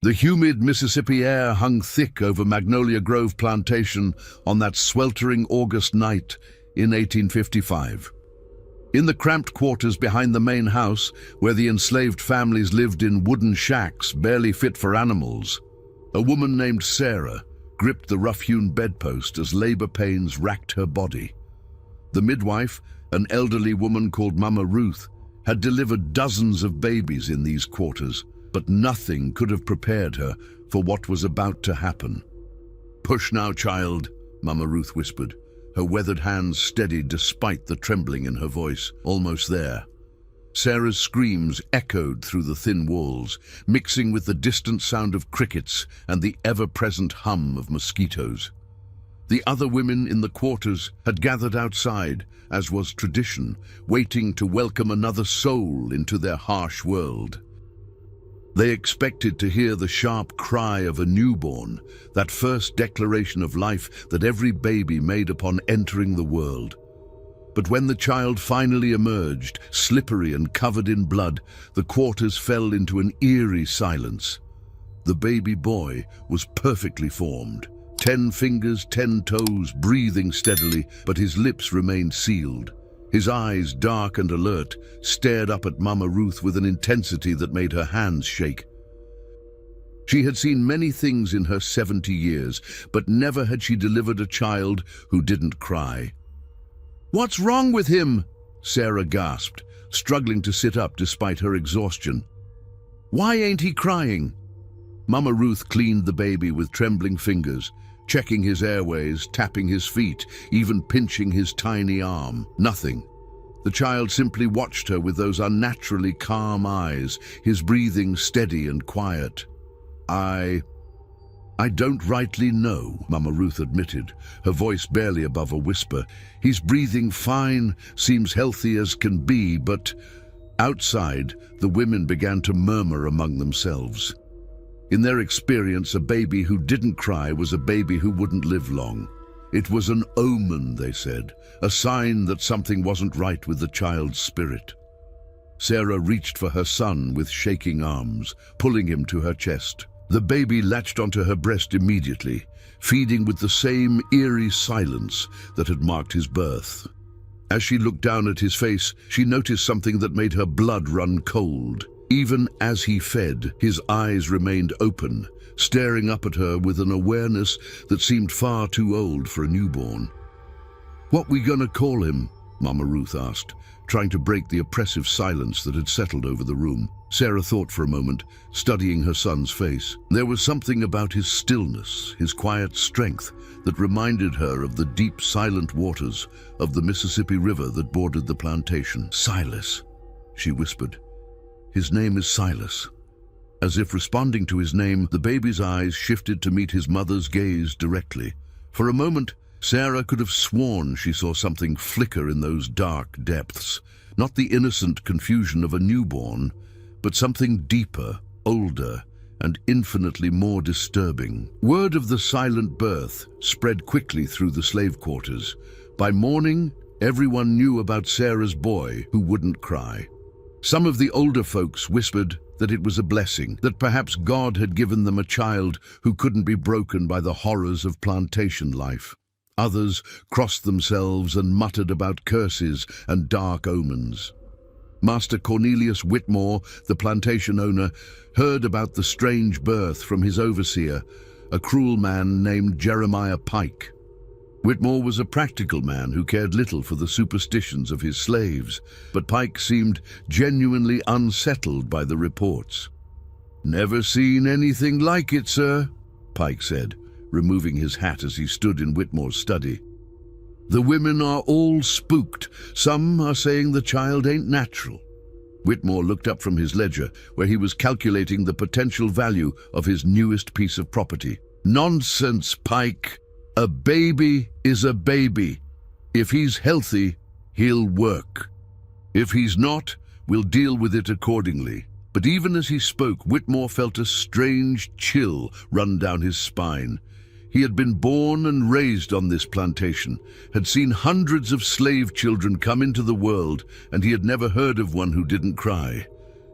The humid Mississippi air hung thick over Magnolia Grove Plantation on that sweltering August night in 1855. In the cramped quarters behind the main house, where the enslaved families lived in wooden shacks barely fit for animals, a woman named Sarah gripped the rough-hewn bedpost as labor pains racked her body. The midwife, an elderly woman called Mama Ruth, had delivered dozens of babies in these quarters, but nothing could have prepared her for what was about to happen. "Push now, child," Mama Ruth whispered, her weathered hands steady despite the trembling in her voice. Almost there. Sarah's screams echoed through the thin walls, mixing with the distant sound of crickets and the ever-present hum of mosquitoes. The other women in the quarters had gathered outside, as was tradition, waiting to welcome another soul into their harsh world. They expected to hear the sharp cry of a newborn, that first declaration of life that every baby made upon entering the world. But when the child finally emerged, slippery and covered in blood, the quarters fell into an eerie silence. The baby boy was perfectly formed, 10 fingers, 10 toes, breathing steadily, but his lips remained sealed. His eyes, dark and alert, stared up at Mama Ruth with an intensity that made her hands shake. She had seen many things in her 70 years, but never had she delivered a child who didn't cry. "What's wrong with him?" Sarah gasped, struggling to sit up despite her exhaustion. "Why ain't he crying?" Mama Ruth cleaned the baby with trembling fingers, checking his airways, tapping his feet, even pinching his tiny arm. Nothing. The child simply watched her with those unnaturally calm eyes, his breathing steady and quiet. I don't rightly know," Mama Ruth admitted, her voice barely above a whisper. "He's breathing fine, seems healthy as can be, but..." Outside, the women began to murmur among themselves. In their experience, a baby who didn't cry was a baby who wouldn't live long. It was an omen, they said, a sign that something wasn't right with the child's spirit. Sarah reached for her son with shaking arms, pulling him to her chest. The baby latched onto her breast immediately, feeding with the same eerie silence that had marked his birth. As she looked down at his face, she noticed something that made her blood run cold. Even as he fed, his eyes remained open, staring up at her with an awareness that seemed far too old for a newborn. "What we gonna call him?" Mama Ruth asked, trying to break the oppressive silence that had settled over the room. Sarah thought for a moment, studying her son's face. There was something about his stillness, his quiet strength, that reminded her of the deep, silent waters of the Mississippi River that bordered the plantation. "Silas," she whispered. "His name is Silas." As if responding to his name, the baby's eyes shifted to meet his mother's gaze directly. For a moment, Sarah could have sworn she saw something flicker in those dark depths. Not the innocent confusion of a newborn, but something deeper, older, and infinitely more disturbing. Word of the silent birth spread quickly through the slave quarters. By morning, everyone knew about Sarah's boy who wouldn't cry. Some of the older folks whispered that it was a blessing, that perhaps God had given them a child who couldn't be broken by the horrors of plantation life. Others crossed themselves and muttered about curses and dark omens. Master Cornelius Whitmore, the plantation owner, heard about the strange birth from his overseer, a cruel man named Jeremiah Pike. Whitmore was a practical man who cared little for the superstitions of his slaves, but Pike seemed genuinely unsettled by the reports. "Never seen anything like it, sir," Pike said, removing his hat as he stood in Whitmore's study. "The women are all spooked. Some are saying the child ain't natural." Whitmore looked up from his ledger, where he was calculating the potential value of his newest piece of property. "Nonsense, Pike. A baby is a baby. If he's healthy, he'll work. If he's not, we'll deal with it accordingly." But even as he spoke, Whitmore felt a strange chill run down his spine. He had been born and raised on this plantation, had seen hundreds of slave children come into the world, and he had never heard of one who didn't cry.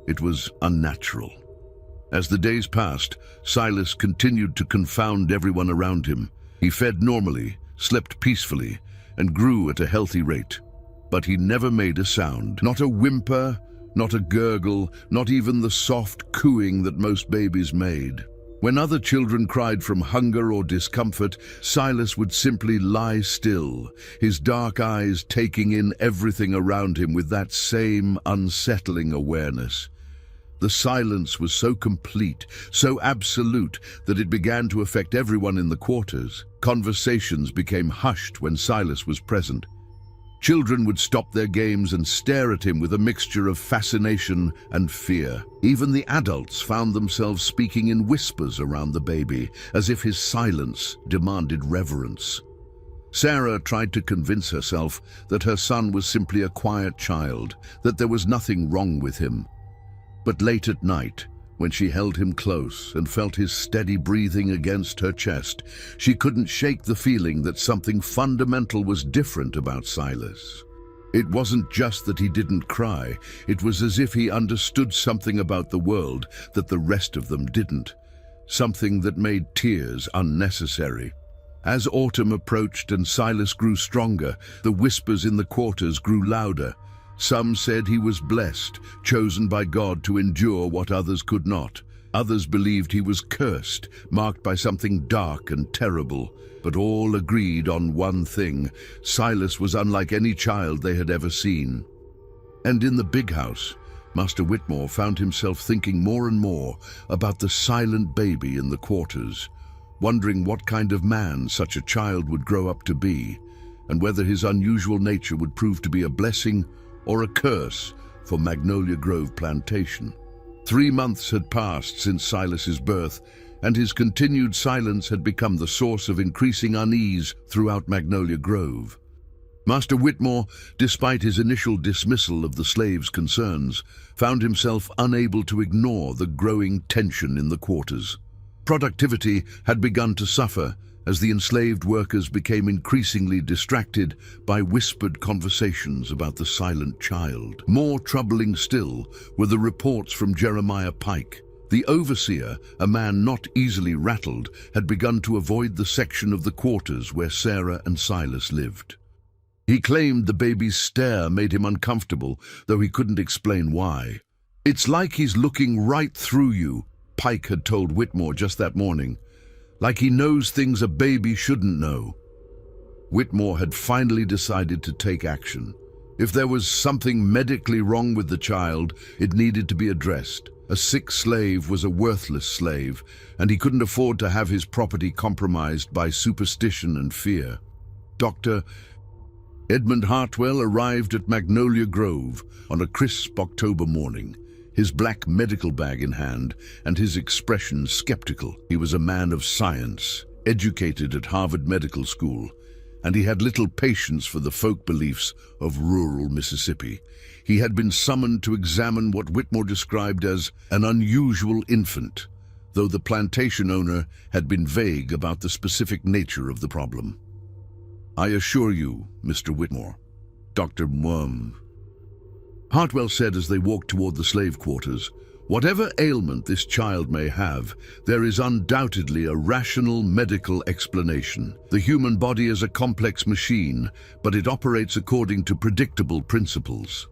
It was unnatural. As the days passed, Silas continued to confound everyone around him. He fed normally, slept peacefully, and grew at a healthy rate. But he never made a sound. Not a whimper, not a gurgle, not even the soft cooing that most babies made. When other children cried from hunger or discomfort, Silas would simply lie still, his dark eyes taking in everything around him with that same unsettling awareness. The silence was so complete, so absolute, that it began to affect everyone in the quarters. Conversations became hushed when Silas was present. Children would stop their games and stare at him with a mixture of fascination and fear. Even the adults found themselves speaking in whispers around the baby, as if his silence demanded reverence. Sarah tried to convince herself that her son was simply a quiet child, that there was nothing wrong with him. But late at night, when she held him close and felt his steady breathing against her chest, she couldn't shake the feeling that something fundamental was different about Silas. It wasn't just that he didn't cry, it was as if he understood something about the world that the rest of them didn't, something that made tears unnecessary. As autumn approached and Silas grew stronger, the whispers in the quarters grew louder. Some said he was blessed, chosen by God to endure what others could not. Others believed he was cursed, marked by something dark and terrible. But all agreed on one thing: Silas was unlike any child they had ever seen. And in the big house, Master Whitmore found himself thinking more and more about the silent baby in the quarters, wondering what kind of man such a child would grow up to be, and whether his unusual nature would prove to be a blessing or a curse for Magnolia Grove Plantation. 3 months had passed since Silas's birth, and his continued silence had become the source of increasing unease throughout Magnolia Grove. Master Whitmore, despite his initial dismissal of the slaves' concerns, found himself unable to ignore the growing tension in the quarters. Productivity had begun to suffer as the enslaved workers became increasingly distracted by whispered conversations about the silent child. More troubling still were the reports from Jeremiah Pike. The overseer, a man not easily rattled, had begun to avoid the section of the quarters where Sarah and Silas lived. He claimed the baby's stare made him uncomfortable, though he couldn't explain why. "It's like he's looking right through you," Pike had told Whitmore just that morning. "Like he knows things a baby shouldn't know." Whitmore had finally decided to take action. If there was something medically wrong with the child, it needed to be addressed. A sick slave was a worthless slave, and he couldn't afford to have his property compromised by superstition and fear. Dr. Edmund Hartwell arrived at Magnolia Grove on a crisp October morning, his black medical bag in hand and his expression skeptical. He was a man of science, educated at Harvard Medical School, and he had little patience for the folk beliefs of rural Mississippi. He had been summoned to examine what Whitmore described as an unusual infant, though the plantation owner had been vague about the specific nature of the problem. "I assure you, Mr. Whitmore, Dr. Hartwell said as they walked toward the slave quarters, "whatever ailment this child may have, there is undoubtedly a rational medical explanation. The human body is a complex machine, but it operates according to predictable principles."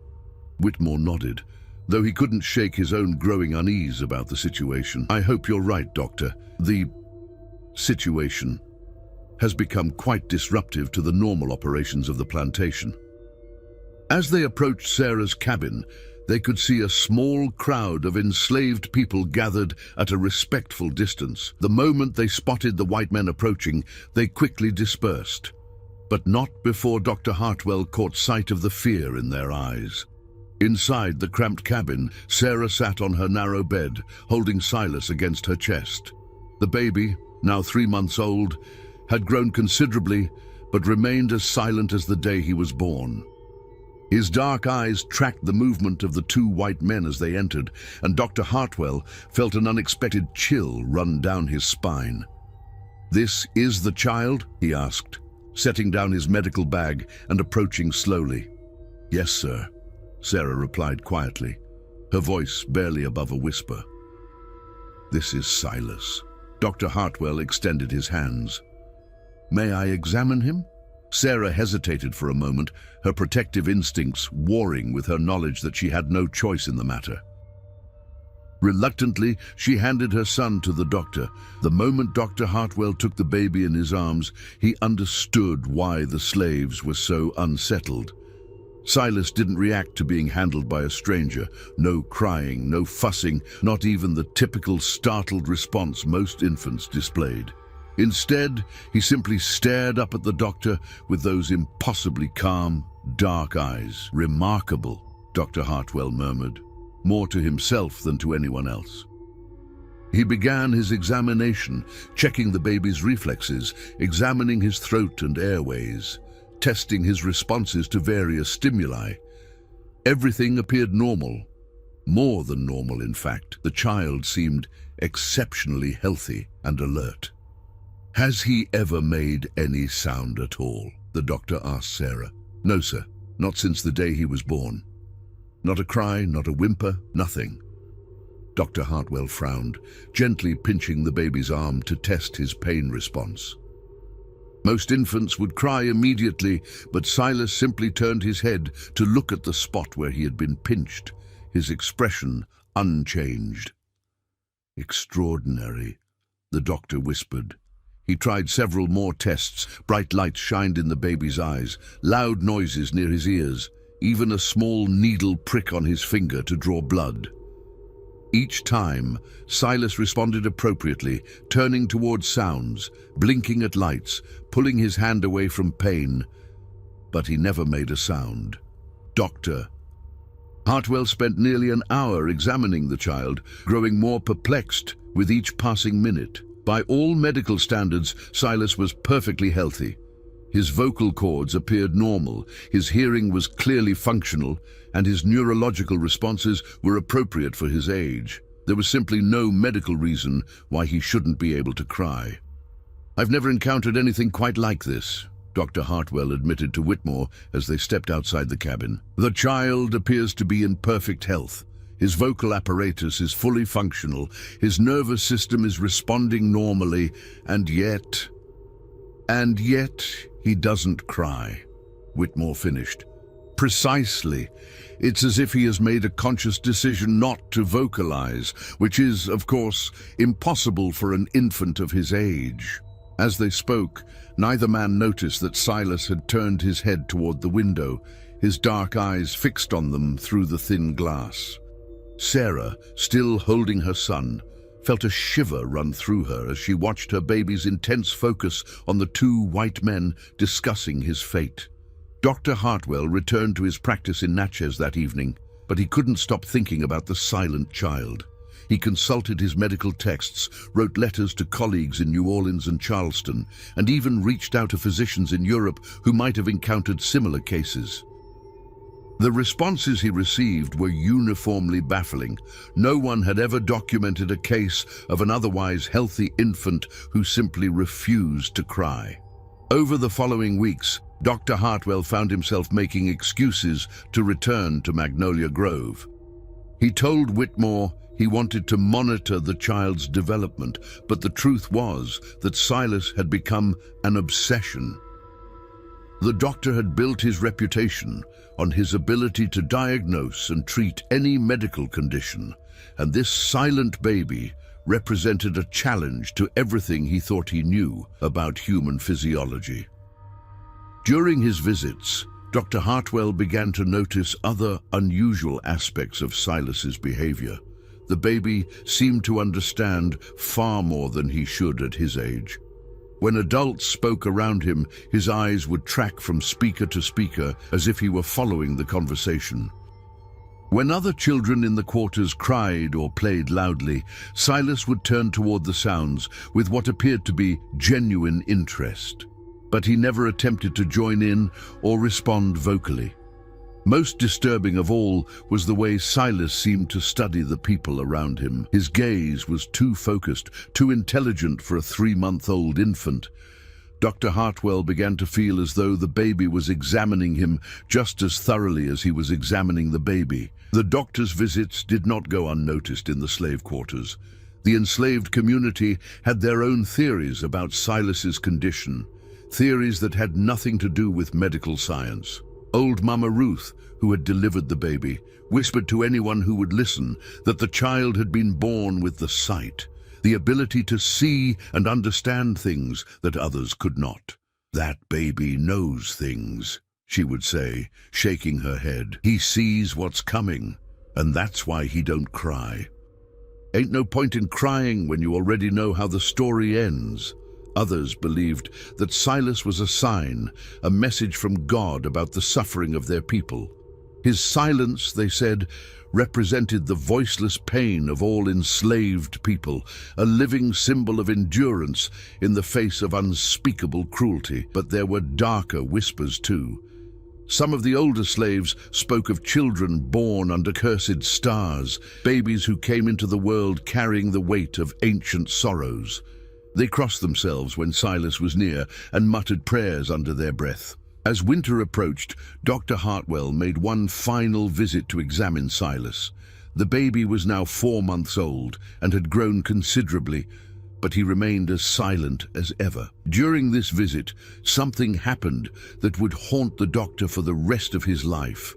Whitmore nodded, though he couldn't shake his own growing unease about the situation. "I hope you're right, Doctor. The situation has become quite disruptive to the normal operations of the plantation." As they approached Sarah's cabin, they could see a small crowd of enslaved people gathered at a respectful distance. The moment they spotted the white men approaching, they quickly dispersed. But not before Dr. Hartwell caught sight of the fear in their eyes. Inside the cramped cabin, Sarah sat on her narrow bed, holding Silas against her chest. The baby, now 3 months old, had grown considerably, but remained as silent as the day he was born. His dark eyes tracked the movement of the 2 white men as they entered, and Dr. Hartwell felt an unexpected chill run down his spine. "This is the child?" he asked, setting down his medical bag and approaching slowly. "Yes, sir," Sarah replied quietly, her voice barely above a whisper. "This is Silas." Dr. Hartwell extended his hands. "May I examine him?" Sarah hesitated for a moment, her protective instincts warring with her knowledge that she had no choice in the matter. Reluctantly, she handed her son to the doctor. The moment Dr. Hartwell took the baby in his arms, he understood why the slaves were so unsettled. Silas didn't react to being handled by a stranger. No crying, no fussing, not even the typical startled response most infants displayed. Instead, he simply stared up at the doctor with those impossibly calm, dark eyes. "Remarkable," Dr. Hartwell murmured, more to himself than to anyone else. He began his examination, checking the baby's reflexes, examining his throat and airways, testing his responses to various stimuli. Everything appeared normal. More than normal, in fact. The child seemed exceptionally healthy and alert. "Has he ever made any sound at all?" the doctor asked Sarah. "No, sir. Not since the day he was born. Not a cry, not a whimper, nothing." Dr. Hartwell frowned, gently pinching the baby's arm to test his pain response. Most infants would cry immediately, but Silas simply turned his head to look at the spot where he had been pinched, his expression unchanged. "Extraordinary," the doctor whispered. He tried several more tests. Bright lights shined in the baby's eyes, loud noises near his ears, even a small needle prick on his finger to draw blood. Each time, Silas responded appropriately, turning towards sounds, blinking at lights, pulling his hand away from pain, but he never made a sound. Doctor Hartwell spent nearly an hour examining the child, growing more perplexed with each passing minute. By all medical standards, Silas was perfectly healthy. His vocal cords appeared normal, his hearing was clearly functional, and his neurological responses were appropriate for his age. There was simply no medical reason why he shouldn't be able to cry. "I've never encountered anything quite like this," Dr. Hartwell admitted to Whitmore as they stepped outside the cabin. "The child appears to be in perfect health. His vocal apparatus is fully functional, his nervous system is responding normally, and yet he doesn't cry," Whitmore finished. "Precisely. It's as if he has made a conscious decision not to vocalize, which is, of course, impossible for an infant of his age." As they spoke, neither man noticed that Silas had turned his head toward the window, his dark eyes fixed on them through the thin glass. Sarah, still holding her son, felt a shiver run through her as she watched her baby's intense focus on the two white men discussing his fate. Dr. Hartwell returned to his practice in Natchez that evening, but he couldn't stop thinking about the silent child. He consulted his medical texts, wrote letters to colleagues in New Orleans and Charleston, and even reached out to physicians in Europe who might have encountered similar cases. The responses he received were uniformly baffling. No one had ever documented a case of an otherwise healthy infant who simply refused to cry. Over the following weeks, Dr. Hartwell found himself making excuses to return to Magnolia Grove. He told Whitmore he wanted to monitor the child's development, but the truth was that Silas had become an obsession. The doctor had built his reputation on his ability to diagnose and treat any medical condition, and this silent baby represented a challenge to everything he thought he knew about human physiology. During his visits, Dr. Hartwell began to notice other unusual aspects of Silas's behavior. The baby seemed to understand far more than he should at his age. When adults spoke around him, his eyes would track from speaker to speaker as if he were following the conversation. When other children in the quarters cried or played loudly, Silas would turn toward the sounds with what appeared to be genuine interest. But he never attempted to join in or respond vocally. Most disturbing of all was the way Silas seemed to study the people around him. His gaze was too focused, too intelligent for a 3-month-old infant. Dr. Hartwell began to feel as though the baby was examining him just as thoroughly as he was examining the baby. The doctor's visits did not go unnoticed in the slave quarters. The enslaved community had their own theories about Silas's condition, theories that had nothing to do with medical science. Old Mama Ruth, who had delivered the baby, whispered to anyone who would listen that the child had been born with the sight, the ability to see and understand things that others could not. "That baby knows things," she would say, shaking her head. "He sees what's coming, and that's why he don't cry." Ain't no point in crying when you already know how the story ends. Others believed that Silas was a sign, a message from God about the suffering of their people. His silence, they said, represented the voiceless pain of all enslaved people, a living symbol of endurance in the face of unspeakable cruelty. But there were darker whispers too. Some of the older slaves spoke of children born under cursed stars, babies who came into the world carrying the weight of ancient sorrows. They crossed themselves when Silas was near and muttered prayers under their breath. As winter approached, Dr. Hartwell made one final visit to examine Silas. The baby was now 4 months old and had grown considerably, but he remained as silent as ever. During this visit, something happened that would haunt the doctor for the rest of his life.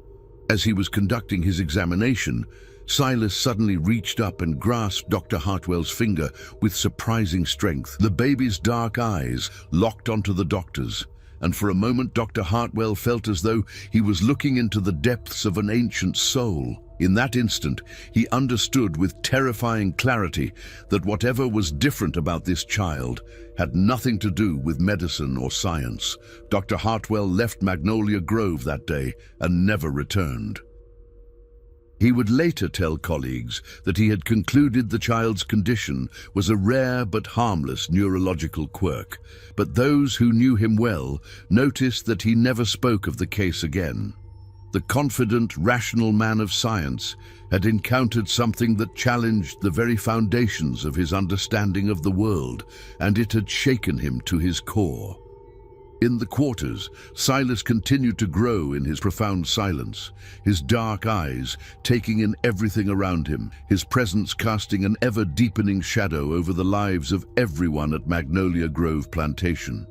As he was conducting his examination, Silas suddenly reached up and grasped Dr. Hartwell's finger with surprising strength. The baby's dark eyes locked onto the doctor's, and for a moment Dr. Hartwell felt as though he was looking into the depths of an ancient soul. In that instant, he understood with terrifying clarity that whatever was different about this child had nothing to do with medicine or science. Dr. Hartwell left Magnolia Grove that day and never returned. He would later tell colleagues that he had concluded the child's condition was a rare but harmless neurological quirk, but those who knew him well noticed that he never spoke of the case again. The confident, rational man of science had encountered something that challenged the very foundations of his understanding of the world, and it had shaken him to his core. In the quarters, Silas continued to grow in his profound silence, his dark eyes taking in everything around him, his presence casting an ever-deepening shadow over the lives of everyone at Magnolia Grove Plantation.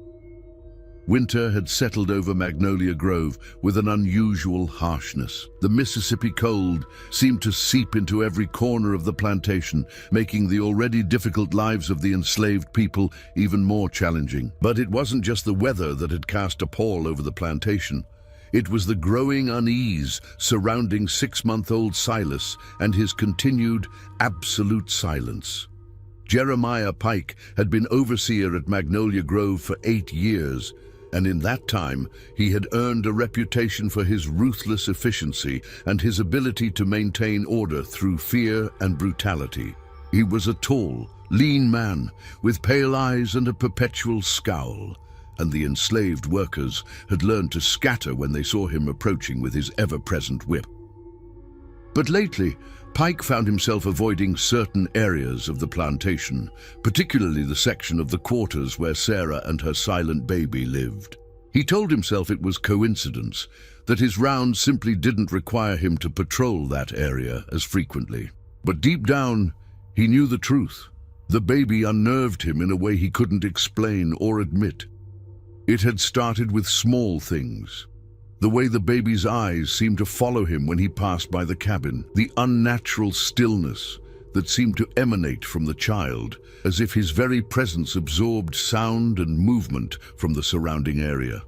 Winter had settled over Magnolia Grove with an unusual harshness. The Mississippi cold seemed to seep into every corner of the plantation, making the already difficult lives of the enslaved people even more challenging. But it wasn't just the weather that had cast a pall over the plantation. It was the growing unease surrounding 6-month-old Silas and his continued absolute silence. Jeremiah Pike had been overseer at Magnolia Grove for 8 years, and in that time he had earned a reputation for his ruthless efficiency and his ability to maintain order through fear and brutality. He was a tall, lean man with pale eyes and a perpetual scowl, and the enslaved workers had learned to scatter when they saw him approaching with his ever-present whip. But lately, Pike found himself avoiding certain areas of the plantation, particularly the section of the quarters where Sarah and her silent baby lived. He told himself it was coincidence, that his rounds simply didn't require him to patrol that area as frequently. But deep down, he knew the truth. The baby unnerved him in a way he couldn't explain or admit. It had started with small things. The way the baby's eyes seemed to follow him when he passed by the cabin, the unnatural stillness that seemed to emanate from the child, as if his very presence absorbed sound and movement from the surrounding area.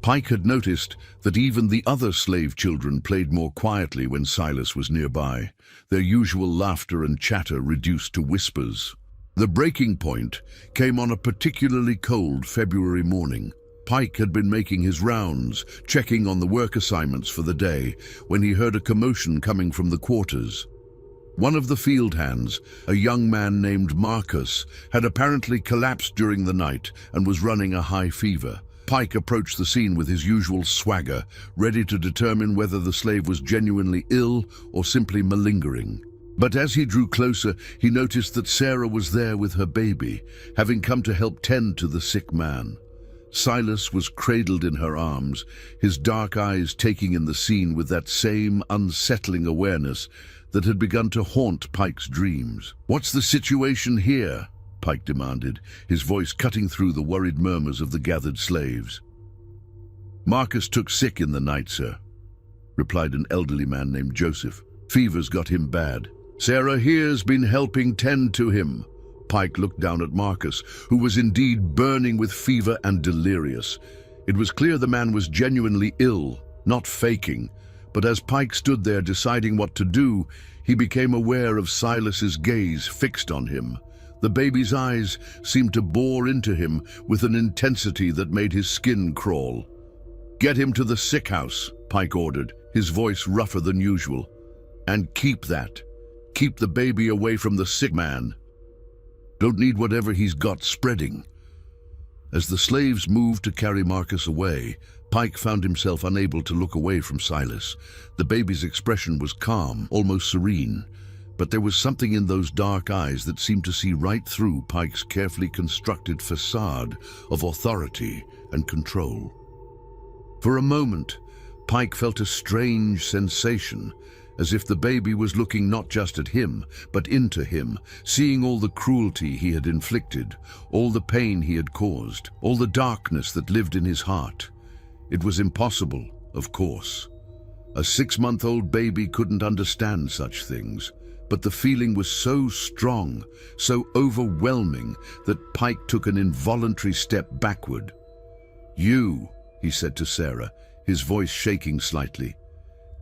Pike had noticed that even the other slave children played more quietly when Silas was nearby, their usual laughter and chatter reduced to whispers. The breaking point came on a particularly cold February morning. Pike had been making his rounds, checking on the work assignments for the day, when he heard a commotion coming from the quarters. One of the field hands, a young man named Marcus, had apparently collapsed during the night and was running a high fever. Pike approached the scene with his usual swagger, ready to determine whether the slave was genuinely ill or simply malingering. But as he drew closer, he noticed that Sarah was there with her baby, having come to help tend to the sick man. Silas was cradled in her arms, his dark eyes taking in the scene with that same unsettling awareness that had begun to haunt Pike's dreams. "What's the situation here?" Pike demanded, his voice cutting through the worried murmurs of the gathered slaves. "Marcus took sick in the night, sir," replied an elderly man named Joseph. "Fever's got him bad. Sarah here's been helping tend to him." Pike looked down at Marcus, who was indeed burning with fever and delirious. It was clear the man was genuinely ill, not faking. But as Pike stood there deciding what to do, he became aware of Silas's gaze fixed on him. The baby's eyes seemed to bore into him with an intensity that made his skin crawl. "Get him to the sick house," Pike ordered, his voice rougher than usual. "And keep the baby away from the sick man. Don't need whatever he's got spreading." As the slaves moved to carry Marcus away, Pike found himself unable to look away from Silas. The baby's expression was calm, almost serene, but there was something in those dark eyes that seemed to see right through Pike's carefully constructed facade of authority and control. For a moment, Pike felt a strange sensation, as if the baby was looking not just at him, but into him, seeing all the cruelty he had inflicted, all the pain he had caused, all the darkness that lived in his heart. It was impossible, of course. A 6-month-old baby couldn't understand such things, but the feeling was so strong, so overwhelming, that Pike took an involuntary step backward. "You," he said to Sarah, his voice shaking slightly,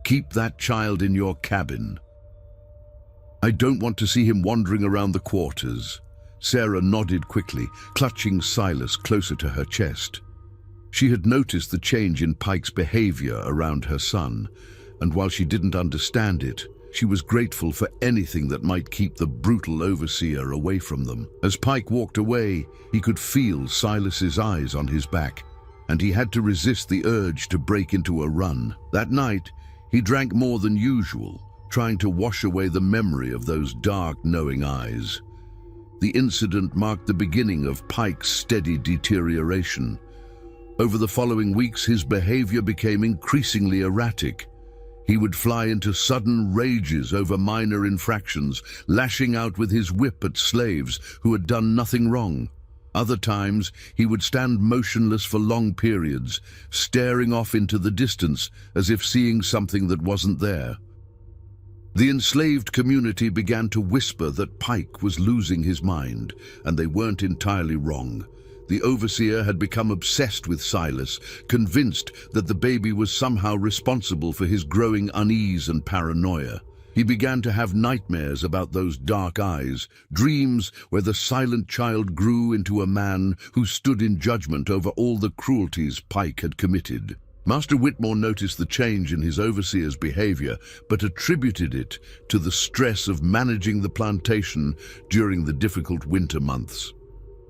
"keep that child in your cabin. I don't want to see him wandering around the quarters." Sarah nodded quickly, clutching Silas closer to her chest. She had noticed the change in Pike's behavior around her son, and while she didn't understand it, she was grateful for anything that might keep the brutal overseer away from them. As Pike walked away, he could feel Silas's eyes on his back, and he had to resist the urge to break into a run. That night, he drank more than usual, trying to wash away the memory of those dark, knowing eyes. The incident marked the beginning of Pike's steady deterioration. Over the following weeks, his behavior became increasingly erratic. He would fly into sudden rages over minor infractions, lashing out with his whip at slaves who had done nothing wrong. Other times, he would stand motionless for long periods, staring off into the distance as if seeing something that wasn't there. The enslaved community began to whisper that Pike was losing his mind, and they weren't entirely wrong. The overseer had become obsessed with Silas, convinced that the baby was somehow responsible for his growing unease and paranoia. He began to have nightmares about those dark eyes, dreams where the silent child grew into a man who stood in judgment over all the cruelties Pike had committed. Master Whitmore noticed the change in his overseer's behavior, but attributed it to the stress of managing the plantation during the difficult winter months.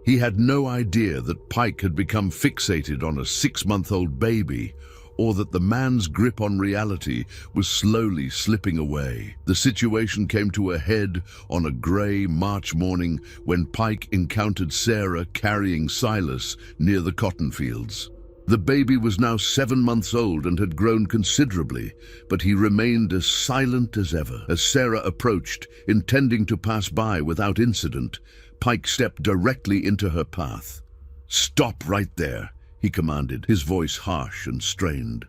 He had no idea that Pike had become fixated on a 6-month-old baby, or that the man's grip on reality was slowly slipping away. The situation came to a head on a grey March morning when Pike encountered Sarah carrying Silas near the cotton fields. The baby was now 7 months old and had grown considerably, but he remained as silent as ever. As Sarah approached, intending to pass by without incident, Pike stepped directly into her path. "Stop right there," he commanded, his voice harsh and strained.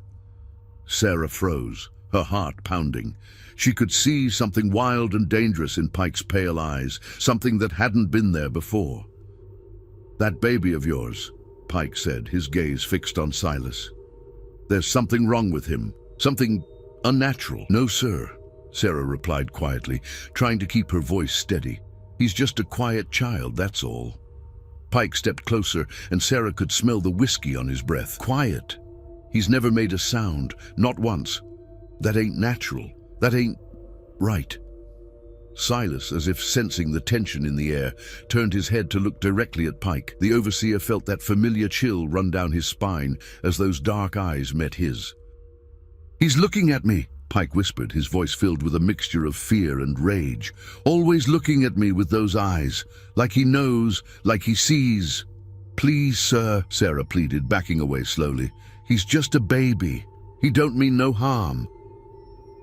Sarah froze, her heart pounding. She could see something wild and dangerous in Pike's pale eyes, something that hadn't been there before. "That baby of yours," Pike said, his gaze fixed on Silas. "There's something wrong with him, something unnatural." "No, sir," Sarah replied quietly, trying to keep her voice steady. "He's just a quiet child, that's all." Pike stepped closer, and Sarah could smell the whiskey on his breath. "Quiet? He's never made a sound, not once. That ain't natural. That ain't right." Silas, as if sensing the tension in the air, turned his head to look directly at Pike. The overseer felt that familiar chill run down his spine as those dark eyes met his. "He's looking at me," Pike whispered, his voice filled with a mixture of fear and rage. "Always looking at me with those eyes, like he knows, like he sees." "Please, sir," Sarah pleaded, backing away slowly. "He's just a baby. He don't mean no harm."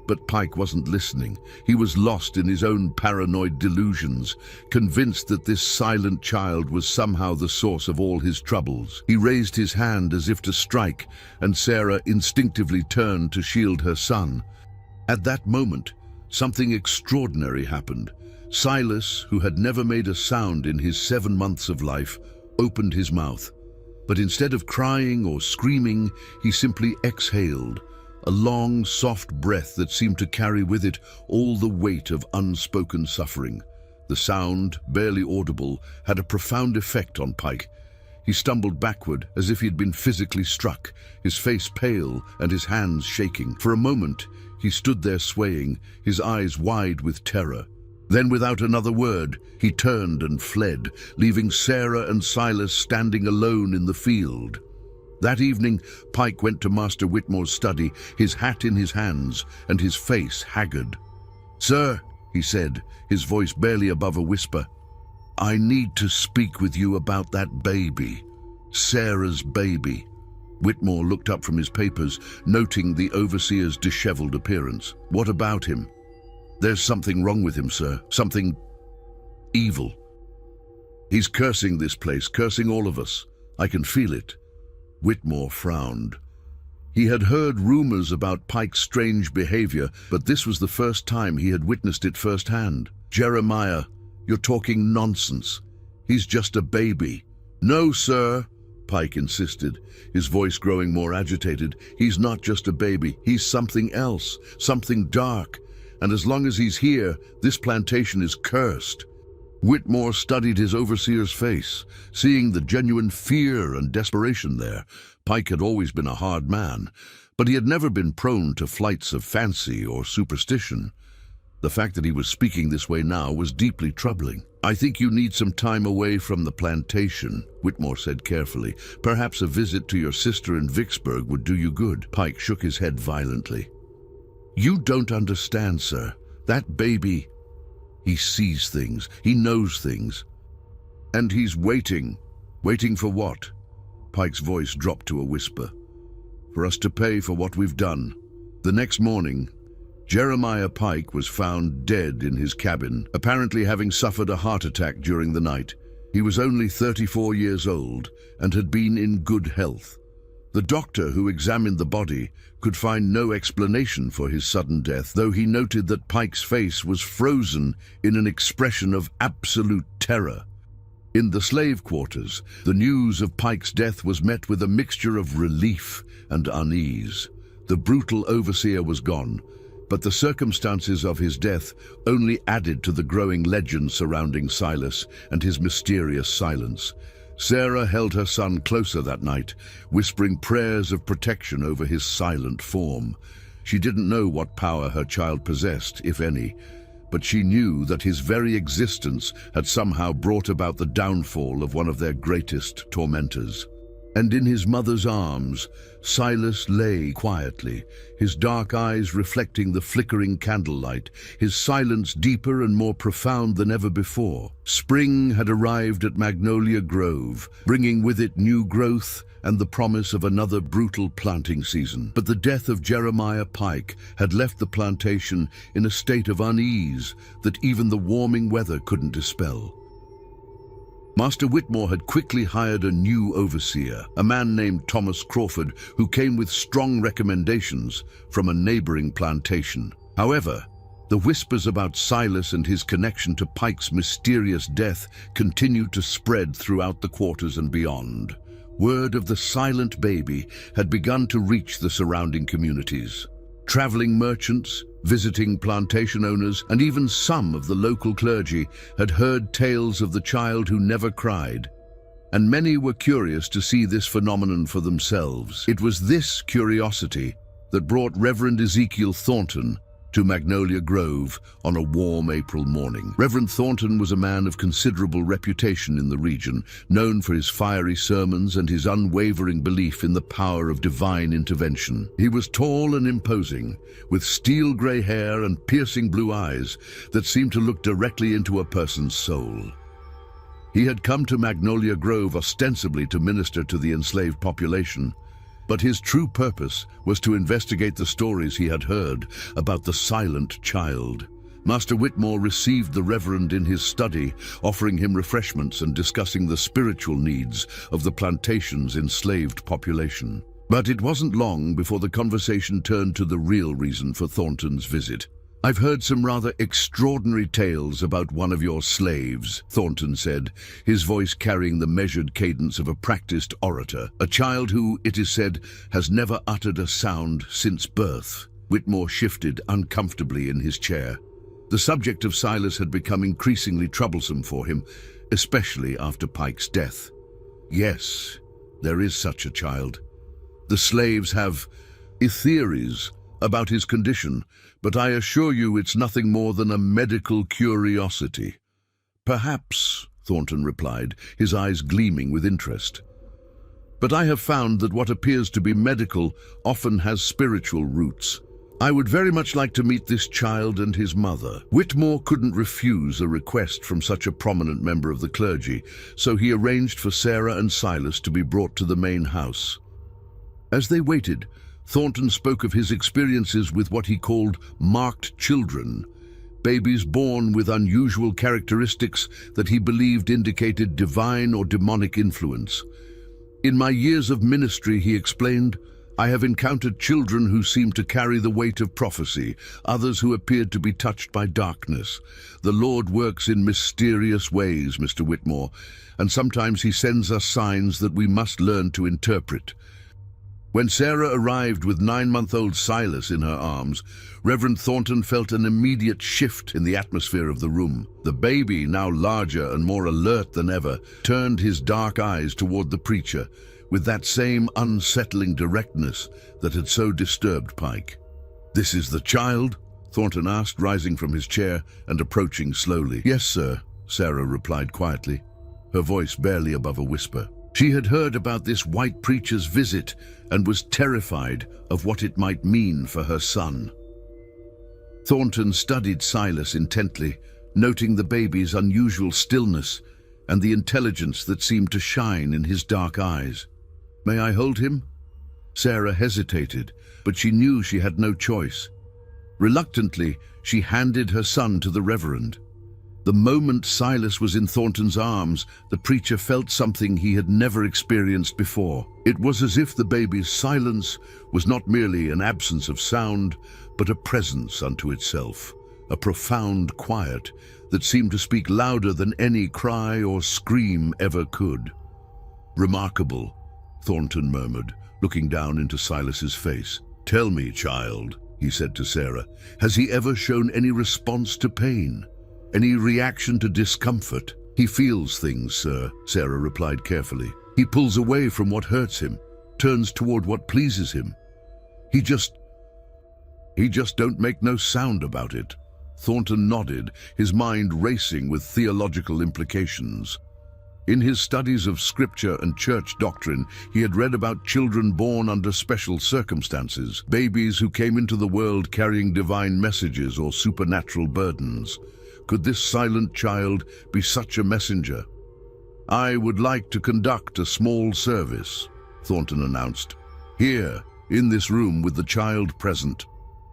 But Pike wasn't listening. He was lost in his own paranoid delusions, convinced that this silent child was somehow the source of all his troubles. He raised his hand as if to strike, and Sarah instinctively turned to shield her son. At that moment, something extraordinary happened. Silas, who had never made a sound in his 7 months of life, opened his mouth. But instead of crying or screaming, he simply exhaled, a long, soft breath that seemed to carry with it all the weight of unspoken suffering. The sound, barely audible, had a profound effect on Pike. He stumbled backward as if he had been physically struck, his face pale and his hands shaking. For a moment, he stood there swaying, his eyes wide with terror. Then, without another word, he turned and fled, leaving Sarah and Silas standing alone in the field. That evening, Pike went to Master Whitmore's study, his hat in his hands and his face haggard. "Sir," he said, his voice barely above a whisper, "I need to speak with you about that baby, Sarah's baby." Whitmore looked up from his papers, noting the overseer's disheveled appearance. "What about him?" "There's something wrong with him, sir. Something evil. He's cursing this place, cursing all of us. I can feel it." Whitmore frowned. He had heard rumors about Pike's strange behavior, but this was the first time he had witnessed it firsthand. "Jeremiah, you're talking nonsense. He's just a baby." "No, sir," Pike insisted, his voice growing more agitated. "He's not just a baby. He's something else, something dark. And as long as he's here, this plantation is cursed." Whitmore studied his overseer's face, seeing the genuine fear and desperation there. Pike had always been a hard man, but he had never been prone to flights of fancy or superstition. The fact that he was speaking this way now was deeply troubling. "I think you need some time away from the plantation," Whitmore said carefully. "Perhaps a visit to your sister in Vicksburg would do you good." Pike shook his head violently. "You don't understand, sir. That baby, he sees things, he knows things. And he's waiting. Waiting for what?" Pike's voice dropped to a whisper. "For us to pay for what we've done." The next morning, Jeremiah Pike was found dead in his cabin, apparently having suffered a heart attack during the night. He was only 34 years old and had been in good health. The doctor who examined the body could find no explanation for his sudden death, though he noted that Pike's face was frozen in an expression of absolute terror. In the slave quarters, the news of Pike's death was met with a mixture of relief and unease. The brutal overseer was gone, but the circumstances of his death only added to the growing legend surrounding Silas and his mysterious silence. Sarah held her son closer that night, whispering prayers of protection over his silent form. She didn't know what power her child possessed, if any, but she knew that his very existence had somehow brought about the downfall of one of their greatest tormentors. And in his mother's arms, Silas lay quietly, his dark eyes reflecting the flickering candlelight, his silence deeper and more profound than ever before. Spring had arrived at Magnolia Grove, bringing with it new growth and the promise of another brutal planting season. But the death of Jeremiah Pike had left the plantation in a state of unease that even the warming weather couldn't dispel. Master Whitmore had quickly hired a new overseer, a man named Thomas Crawford, who came with strong recommendations from a neighboring plantation. However, the whispers about Silas and his connection to Pike's mysterious death continued to spread throughout the quarters and beyond. Word of the silent baby had begun to reach the surrounding communities. Traveling merchants, visiting plantation owners, and even some of the local clergy had heard tales of the child who never cried, and many were curious to see this phenomenon for themselves. It was this curiosity that brought Reverend Ezekiel Thornton to Magnolia Grove on a warm April morning. Reverend Thornton was a man of considerable reputation in the region, known for his fiery sermons and his unwavering belief in the power of divine intervention. He was tall and imposing, with steel-gray hair and piercing blue eyes that seemed to look directly into a person's soul. He had come to Magnolia Grove ostensibly to minister to the enslaved population, But his true purpose was to investigate the stories he had heard about the silent child. Master Whitmore received the Reverend in his study, offering him refreshments and discussing the spiritual needs of the plantation's enslaved population. But it wasn't long before the conversation turned to the real reason for Thornton's visit. "I've heard some rather extraordinary tales about one of your slaves," Thornton said, his voice carrying the measured cadence of a practiced orator. "A child who, it is said, has never uttered a sound since birth." Whitmore shifted uncomfortably in his chair. The subject of Silas had become increasingly troublesome for him, especially after Pike's death. "Yes, there is such a child. The slaves have theories about his condition, but I assure you it's nothing more than a medical curiosity." "Perhaps," Thornton replied, his eyes gleaming with interest. "But I have found that what appears to be medical often has spiritual roots. I would very much like to meet this child and his mother." Whitmore couldn't refuse a request from such a prominent member of the clergy, so he arranged for Sarah and Silas to be brought to the main house. As they waited, Thornton spoke of his experiences with what he called marked children, babies born with unusual characteristics that he believed indicated divine or demonic influence. "In my years of ministry," he explained, "I have encountered children who seemed to carry the weight of prophecy, others who appeared to be touched by darkness. The Lord works in mysterious ways, Mr. Whitmore, and sometimes he sends us signs that we must learn to interpret." When Sarah arrived with 9-month-old Silas in her arms, Reverend Thornton felt an immediate shift in the atmosphere of the room. The baby, now larger and more alert than ever, turned his dark eyes toward the preacher with that same unsettling directness that had so disturbed Pike. "This is the child?" Thornton asked, rising from his chair and approaching slowly. "Yes, sir," Sarah replied quietly, her voice barely above a whisper. She had heard about this white preacher's visit and was terrified of what it might mean for her son. Thornton studied Silas intently, noting the baby's unusual stillness and the intelligence that seemed to shine in his dark eyes. "May I hold him?" Sarah hesitated, but she knew she had no choice. Reluctantly, she handed her son to the Reverend. The moment Silas was in Thornton's arms, the preacher felt something he had never experienced before. It was as if the baby's silence was not merely an absence of sound, but a presence unto itself, a profound quiet that seemed to speak louder than any cry or scream ever could. "Remarkable," Thornton murmured, looking down into Silas's face. "Tell me, child," he said to Sarah, "has he ever shown any response to pain? Any reaction to discomfort?" "He feels things, sir," Sarah replied carefully. "He pulls away from what hurts him, turns toward what pleases him. He just don't make no sound about it." Thornton nodded, his mind racing with theological implications. In his studies of scripture and church doctrine, he had read about children born under special circumstances, babies who came into the world carrying divine messages or supernatural burdens. Could this silent child be such a messenger? "I would like to conduct a small service," Thornton announced, "here, in this room with the child present.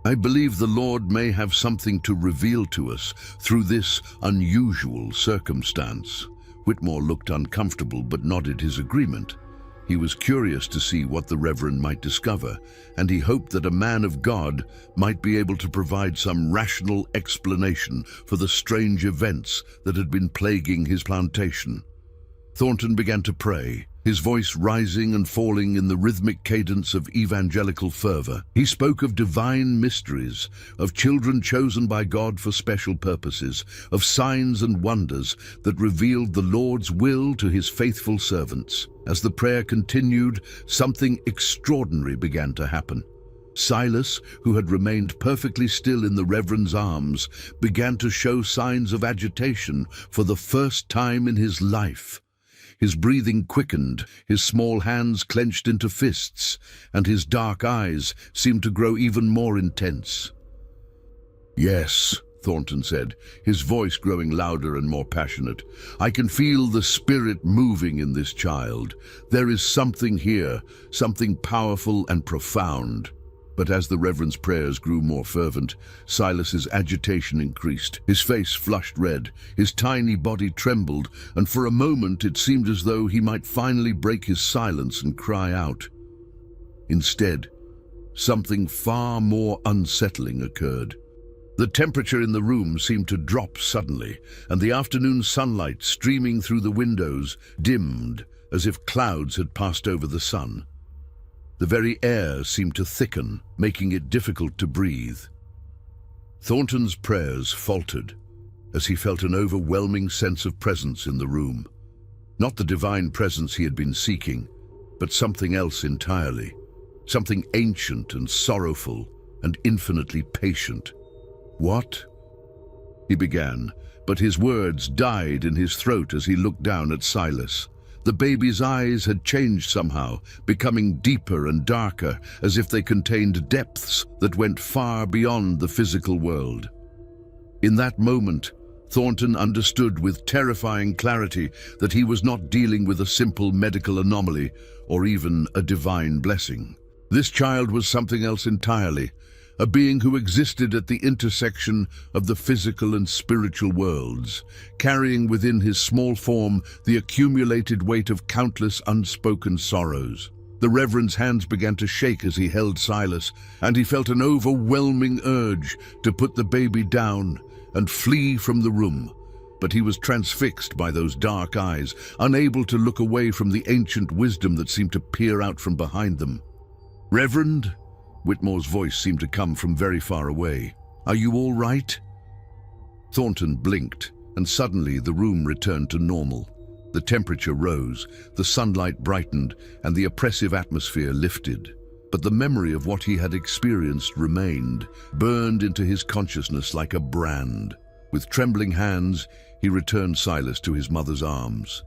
I believe the Lord may have something to reveal to us through this unusual circumstance." Whitmore looked uncomfortable but nodded his agreement. He was curious to see what the Reverend might discover, and he hoped that a man of God might be able to provide some rational explanation for the strange events that had been plaguing his plantation. Thornton began to pray, his voice rising and falling in the rhythmic cadence of evangelical fervor. He spoke of divine mysteries, of children chosen by God for special purposes, of signs and wonders that revealed the Lord's will to his faithful servants. As the prayer continued, something extraordinary began to happen. Silas, who had remained perfectly still in the Reverend's arms, began to show signs of agitation for the first time in his life. His breathing quickened, his small hands clenched into fists, and his dark eyes seemed to grow even more intense. "Yes," Thornton said, his voice growing louder and more passionate. "I can feel the spirit moving in this child. There is something here, something powerful and profound." But as the Reverend's prayers grew more fervent, Silas's agitation increased. His face flushed red, his tiny body trembled, and for a moment it seemed as though he might finally break his silence and cry out. Instead, something far more unsettling occurred. The temperature in the room seemed to drop suddenly, and the afternoon sunlight streaming through the windows dimmed as if clouds had passed over the sun. The very air seemed to thicken, making it difficult to breathe. Thornton's prayers faltered as he felt an overwhelming sense of presence in the room. Not the divine presence he had been seeking, but something else entirely. Something ancient and sorrowful and infinitely patient. "What?" he began, but his words died in his throat as he looked down at Silas. The baby's eyes had changed somehow, becoming deeper and darker, as if they contained depths that went far beyond the physical world. In that moment, Thornton understood with terrifying clarity that he was not dealing with a simple medical anomaly or even a divine blessing. This child was something else entirely, a being who existed at the intersection of the physical and spiritual worlds, carrying within his small form the accumulated weight of countless unspoken sorrows. The Reverend's hands began to shake as he held Silas, and he felt an overwhelming urge to put the baby down and flee from the room. But he was transfixed by those dark eyes, unable to look away from the ancient wisdom that seemed to peer out from behind them. "Reverend?" Whitmore's voice seemed to come from very far away. "Are you all right?" Thornton blinked, and suddenly the room returned to normal. The temperature rose, the sunlight brightened, and the oppressive atmosphere lifted. But the memory of what he had experienced remained, burned into his consciousness like a brand. With trembling hands, he returned Silas to his mother's arms.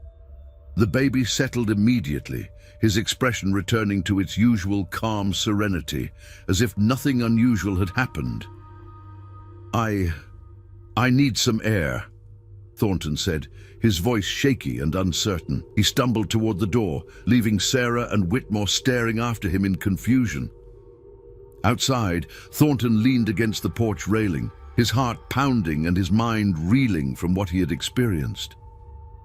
The baby settled immediately, his expression returning to its usual calm serenity, as if nothing unusual had happened. I need some air," Thornton said, his voice shaky and uncertain. He stumbled toward the door, leaving Sarah and Whitmore staring after him in confusion. Outside, Thornton leaned against the porch railing, his heart pounding and his mind reeling from what he had experienced.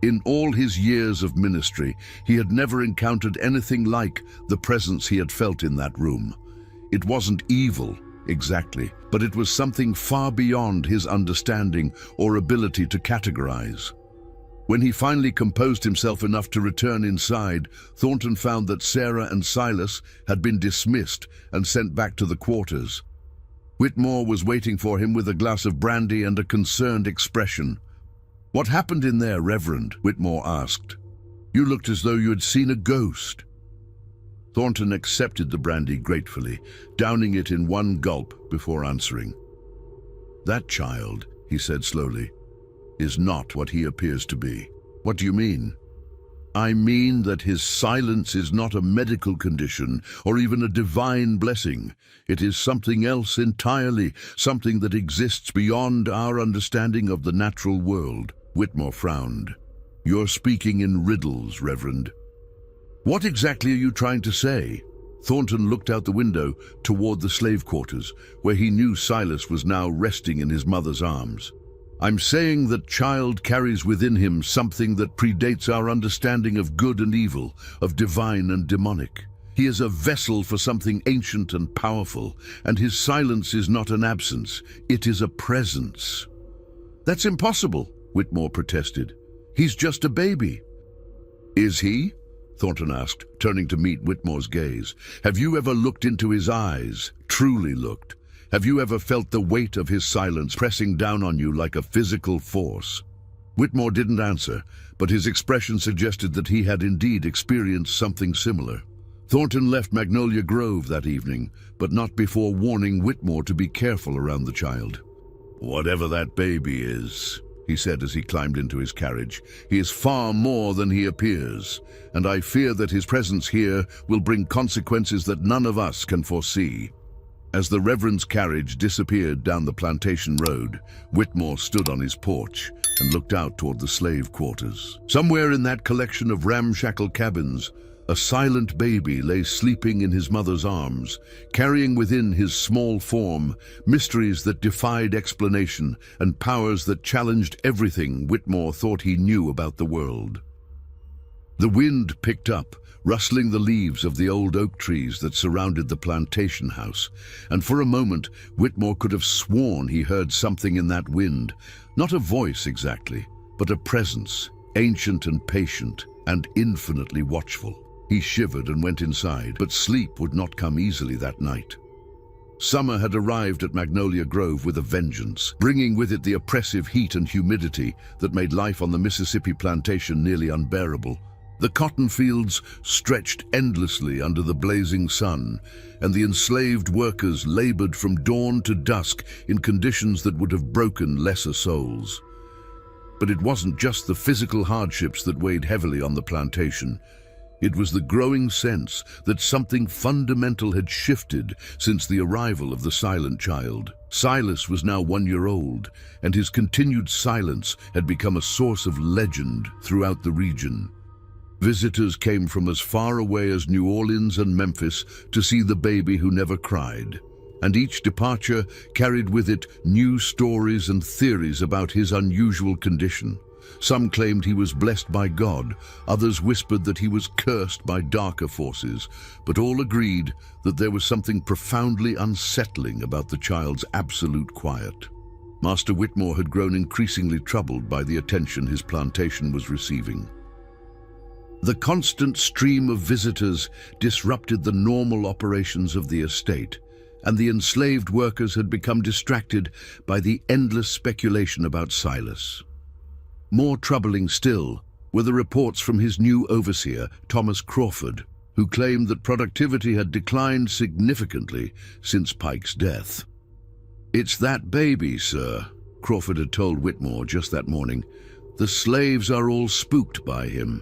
In all his years of ministry, he had never encountered anything like the presence he had felt in that room. It wasn't evil, exactly, but it was something far beyond his understanding or ability to categorize. When he finally composed himself enough to return inside, Thornton found that Sarah and Silas had been dismissed and sent back to the quarters. Whitmore was waiting for him with a glass of brandy and a concerned expression. "What happened in there, Reverend?" Whitmore asked. "You looked as though you had seen a ghost." Thornton accepted the brandy gratefully, downing it in one gulp before answering. "That child," he said slowly, "is not what he appears to be." "What do you mean?" "I mean that his silence is not a medical condition or even a divine blessing. It is something else entirely, something that exists beyond our understanding of the natural world." Whitmore frowned. "You're speaking in riddles, Reverend." "What exactly are you trying to say?" Thornton looked out the window toward the slave quarters, where he knew Silas was now resting in his mother's arms. "I'm saying that child carries within him something that predates our understanding of good and evil, of divine and demonic. He is a vessel for something ancient and powerful, and his silence is not an absence, it is a presence." "That's impossible," Whitmore protested. "He's just a baby." "Is he?" Thornton asked, turning to meet Whitmore's gaze. "Have you ever looked into his eyes, truly looked? Have you ever felt the weight of his silence pressing down on you like a physical force?" Whitmore didn't answer, but his expression suggested that he had indeed experienced something similar. Thornton left Magnolia Grove that evening, but not before warning Whitmore to be careful around the child. "Whatever that baby is," he said as he climbed into his carriage, "he is far more than he appears, and I fear that his presence here will bring consequences that none of us can foresee." As the Reverend's carriage disappeared down the plantation road, Whitmore stood on his porch and looked out toward the slave quarters. Somewhere in that collection of ramshackle cabins, a silent baby lay sleeping in his mother's arms, carrying within his small form mysteries that defied explanation and powers that challenged everything Whitmore thought he knew about the world. The wind picked up, rustling the leaves of the old oak trees that surrounded the plantation house, and for a moment Whitmore could have sworn he heard something in that wind, not a voice exactly, but a presence, ancient and patient and infinitely watchful. He shivered and went inside, but sleep would not come easily that night. Summer had arrived at Magnolia Grove with a vengeance, bringing with it the oppressive heat and humidity that made life on the Mississippi plantation nearly unbearable. The cotton fields stretched endlessly under the blazing sun, and the enslaved workers labored from dawn to dusk in conditions that would have broken lesser souls. But it wasn't just the physical hardships that weighed heavily on the plantation. It was the growing sense that something fundamental had shifted since the arrival of the silent child. Silas was now 1 year old, and his continued silence had become a source of legend throughout the region. Visitors came from as far away as New Orleans and Memphis to see the baby who never cried, and each departure carried with it new stories and theories about his unusual condition. Some claimed he was blessed by God, others whispered that he was cursed by darker forces, but all agreed that there was something profoundly unsettling about the child's absolute quiet. Master Whitmore had grown increasingly troubled by the attention his plantation was receiving. The constant stream of visitors disrupted the normal operations of the estate, and the enslaved workers had become distracted by the endless speculation about Silas. More troubling still were the reports from his new overseer, Thomas Crawford, who claimed that productivity had declined significantly since Pike's death. "It's that baby, sir," Crawford had told Whitmore just that morning. "The slaves are all spooked by him.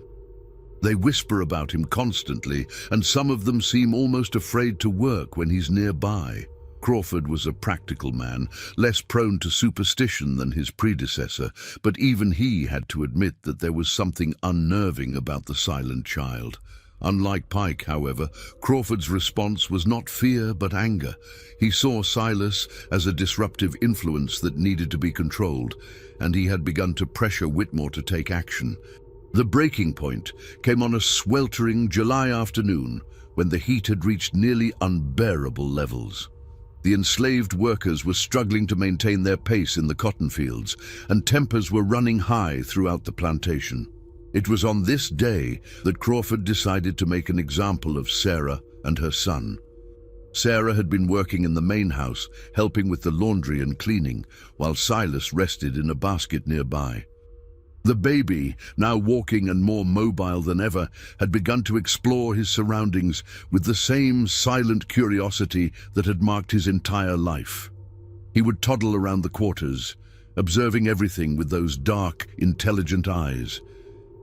They whisper about him constantly, and some of them seem almost afraid to work when he's nearby." Crawford was a practical man, less prone to superstition than his predecessor, but even he had to admit that there was something unnerving about the silent child. Unlike Pike, however, Crawford's response was not fear but anger. He saw Silas as a disruptive influence that needed to be controlled, and he had begun to pressure Whitmore to take action. The breaking point came on a sweltering July afternoon when the heat had reached nearly unbearable levels. The enslaved workers were struggling to maintain their pace in the cotton fields, and tempers were running high throughout the plantation. It was on this day that Crawford decided to make an example of Sarah and her son. Sarah had been working in the main house, helping with the laundry and cleaning, while Silas rested in a basket nearby. The baby, now walking and more mobile than ever, had begun to explore his surroundings with the same silent curiosity that had marked his entire life. He would toddle around the quarters, observing everything with those dark, intelligent eyes.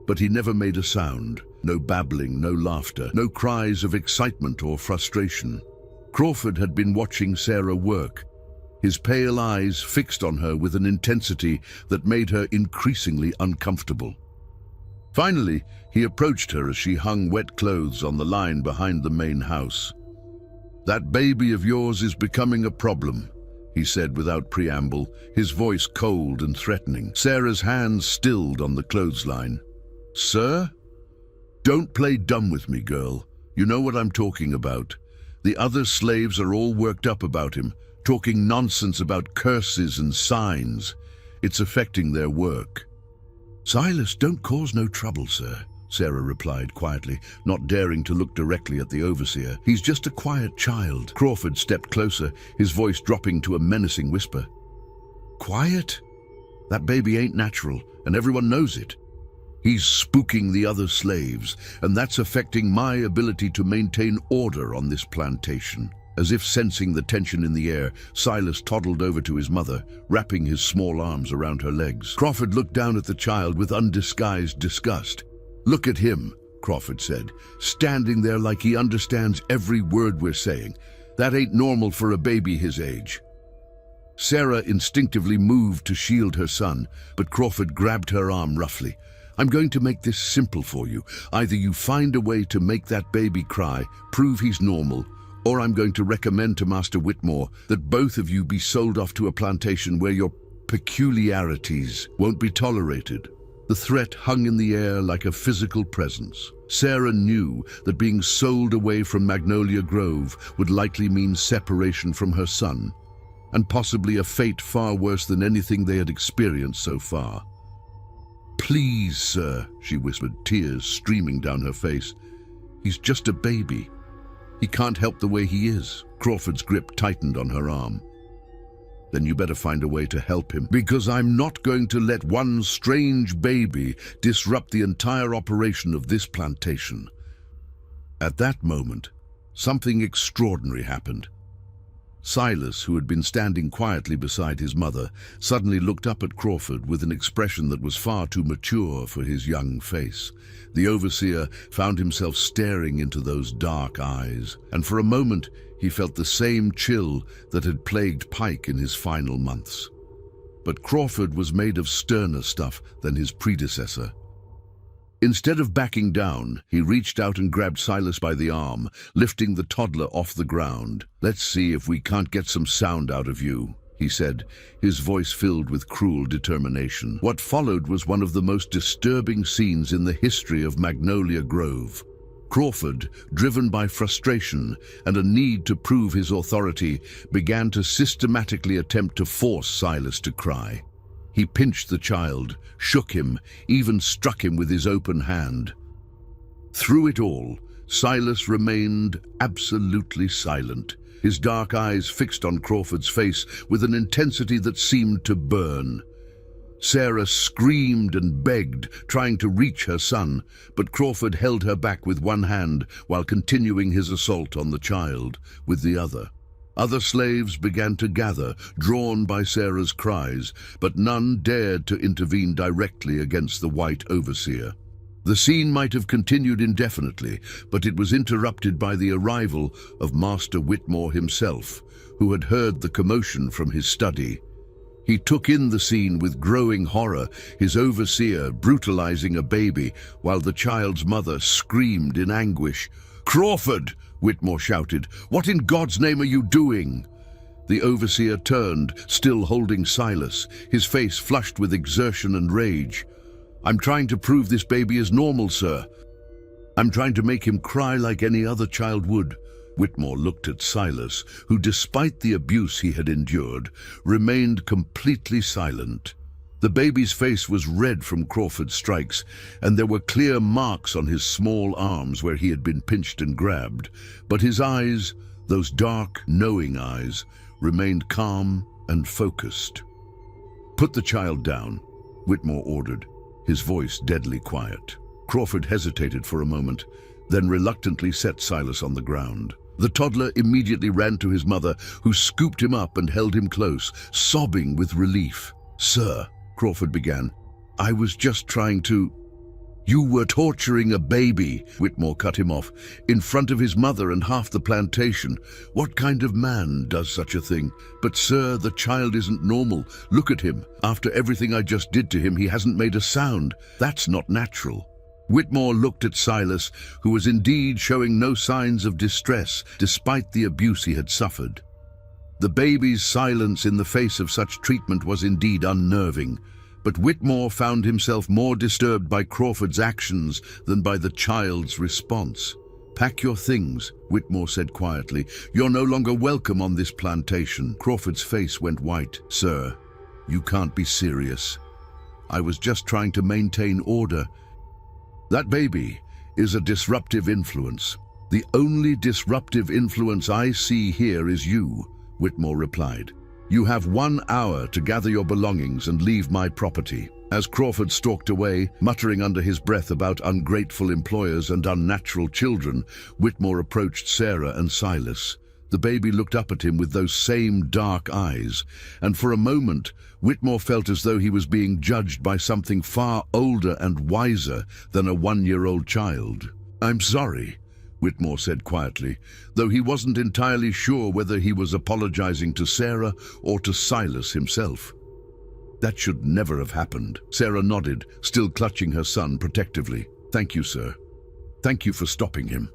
But he never made a sound, no babbling, no laughter, no cries of excitement or frustration. Crawford had been watching Sarah work, his pale eyes fixed on her with an intensity that made her increasingly uncomfortable. Finally, he approached her as she hung wet clothes on the line behind the main house. "That baby of yours is becoming a problem," he said without preamble, his voice cold and threatening. Sarah's hands stilled on the clothesline. "Sir? Don't play dumb with me, girl. You know what I'm talking about. The other slaves are all worked up about him, talking nonsense about curses and signs. It's affecting their work." "Silas, don't cause no trouble, sir," Sarah replied quietly, not daring to look directly at the overseer. "He's just a quiet child." Crawford stepped closer, his voice dropping to a menacing whisper. "Quiet? That baby ain't natural, and everyone knows it. He's spooking the other slaves, and that's affecting my ability to maintain order on this plantation." As if sensing the tension in the air, Silas toddled over to his mother, wrapping his small arms around her legs. Crawford looked down at the child with undisguised disgust. "Look at him," Crawford said, "standing there like he understands every word we're saying. That ain't normal for a baby his age." Sarah instinctively moved to shield her son, but Crawford grabbed her arm roughly. "I'm going to make this simple for you. Either you find a way to make that baby cry, prove he's normal, or I'm going to recommend to Master Whitmore that both of you be sold off to a plantation where your peculiarities won't be tolerated." The threat hung in the air like a physical presence. Sarah knew that being sold away from Magnolia Grove would likely mean separation from her son, and possibly a fate far worse than anything they had experienced so far. "Please, sir," she whispered, tears streaming down her face. "He's just a baby. He can't help the way he is." Crawford's grip tightened on her arm. "Then you better find a way to help him, because I'm not going to let one strange baby disrupt the entire operation of this plantation." At that moment, something extraordinary happened. Silas, who had been standing quietly beside his mother, suddenly looked up at Crawford with an expression that was far too mature for his young face. The overseer found himself staring into those dark eyes, and for a moment he felt the same chill that had plagued Pike in his final months. But Crawford was made of sterner stuff than his predecessor. Instead of backing down, he reached out and grabbed Silas by the arm, lifting the toddler off the ground. "Let's see if we can't get some sound out of you," he said, his voice filled with cruel determination. What followed was one of the most disturbing scenes in the history of Magnolia Grove. Crawford, driven by frustration and a need to prove his authority, began to systematically attempt to force Silas to cry. He pinched the child, shook him, even struck him with his open hand. Through it all, Silas remained absolutely silent, his dark eyes fixed on Crawford's face with an intensity that seemed to burn. Sarah screamed and begged, trying to reach her son, but Crawford held her back with one hand while continuing his assault on the child with the other. Other slaves began to gather, drawn by Sarah's cries, but none dared to intervene directly against the white overseer. The scene might have continued indefinitely, but it was interrupted by the arrival of Master Whitmore himself, who had heard the commotion from his study. He took in the scene with growing horror, his overseer brutalizing a baby, while the child's mother screamed in anguish. "Crawford!" Whitmore shouted. "What in God's name are you doing?" The overseer turned, still holding Silas, his face flushed with exertion and rage. "I'm trying to prove this baby is normal, sir. I'm trying to make him cry like any other child would." Whitmore looked at Silas, who, despite the abuse he had endured, remained completely silent. The baby's face was red from Crawford's strikes, and there were clear marks on his small arms where he had been pinched and grabbed. But his eyes, those dark, knowing eyes, remained calm and focused. "Put the child down," Whitmore ordered, his voice deadly quiet. Crawford hesitated for a moment, then reluctantly set Silas on the ground. The toddler immediately ran to his mother, who scooped him up and held him close, sobbing with relief. "Sir," Crawford began, "I was just trying to—" "You were torturing a baby," Whitmore cut him off, "in front of his mother and half the plantation. What kind of man does such a thing? But sir, the child isn't normal. Look at him. After everything I just did to him, he hasn't made a sound. That's not natural." Whitmore looked at Silas, who was indeed showing no signs of distress, despite the abuse he had suffered. The baby's silence in the face of such treatment was indeed unnerving, but Whitmore found himself more disturbed by Crawford's actions than by the child's response. "Pack your things," Whitmore said quietly. "You're no longer welcome on this plantation." Crawford's face went white. "Sir, you can't be serious. I was just trying to maintain order. That baby is a disruptive influence. The only disruptive influence I see here is you," Whitmore replied. "You have 1 hour to gather your belongings and leave my property." As Crawford stalked away, muttering under his breath about ungrateful employers and unnatural children, Whitmore approached Sarah and Silas. The baby looked up at him with those same dark eyes, and for a moment Whitmore felt as though he was being judged by something far older and wiser than a 1-year-old child. "I'm sorry," Whitmore said quietly, though he wasn't entirely sure whether he was apologizing to Sarah or to Silas himself. That should never have happened. Sarah nodded, still clutching her son protectively. Thank you, sir. Thank you for stopping him.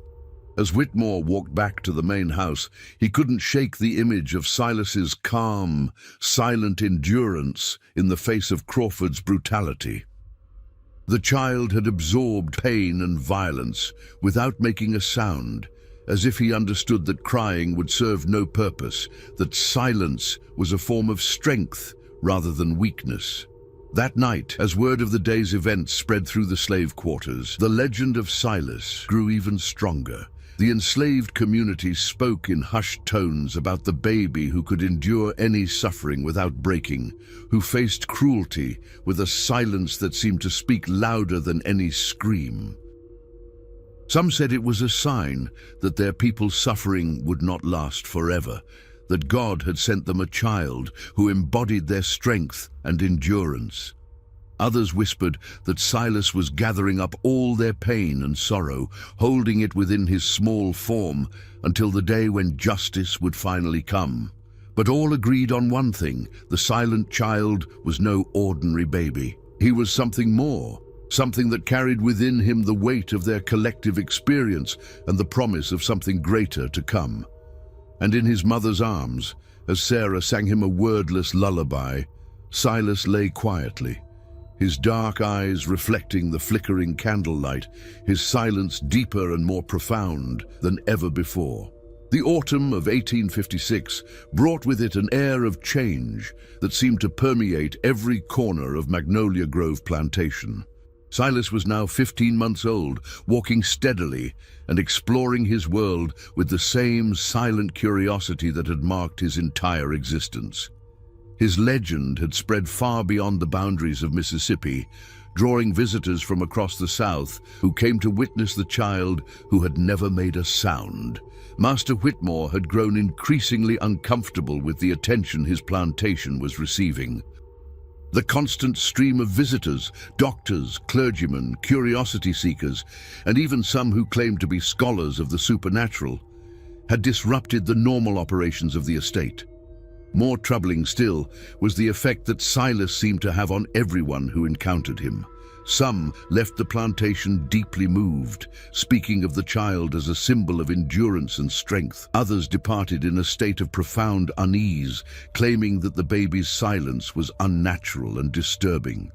As Whitmore walked back to the main house, he couldn't shake the image of Silas's calm, silent endurance in the face of Crawford's brutality. The child had absorbed pain and violence without making a sound, as if he understood that crying would serve no purpose, that silence was a form of strength rather than weakness. That night, as word of the day's events spread through the slave quarters, the legend of Silas grew even stronger. The enslaved community spoke in hushed tones about the baby who could endure any suffering without breaking, who faced cruelty with a silence that seemed to speak louder than any scream. Some said it was a sign that their people's suffering would not last forever, that God had sent them a child who embodied their strength and endurance. Others whispered that Silas was gathering up all their pain and sorrow, holding it within his small form until the day when justice would finally come. But all agreed on one thing: the silent child was no ordinary baby. He was something more, something that carried within him the weight of their collective experience and the promise of something greater to come. And in his mother's arms, as Sarah sang him a wordless lullaby, Silas lay quietly, his dark eyes reflecting the flickering candlelight, his silence deeper and more profound than ever before. The autumn of 1856 brought with it an air of change that seemed to permeate every corner of Magnolia Grove plantation. Silas was now 15 months old, walking steadily and exploring his world with the same silent curiosity that had marked his entire existence. His legend had spread far beyond the boundaries of Mississippi, drawing visitors from across the South who came to witness the child who had never made a sound. Master Whitmore had grown increasingly uncomfortable with the attention his plantation was receiving. The constant stream of visitors, doctors, clergymen, curiosity seekers, and even some who claimed to be scholars of the supernatural, had disrupted the normal operations of the estate. More troubling still was the effect that Silas seemed to have on everyone who encountered him. Some left the plantation deeply moved, speaking of the child as a symbol of endurance and strength. Others departed in a state of profound unease, claiming that the baby's silence was unnatural and disturbing.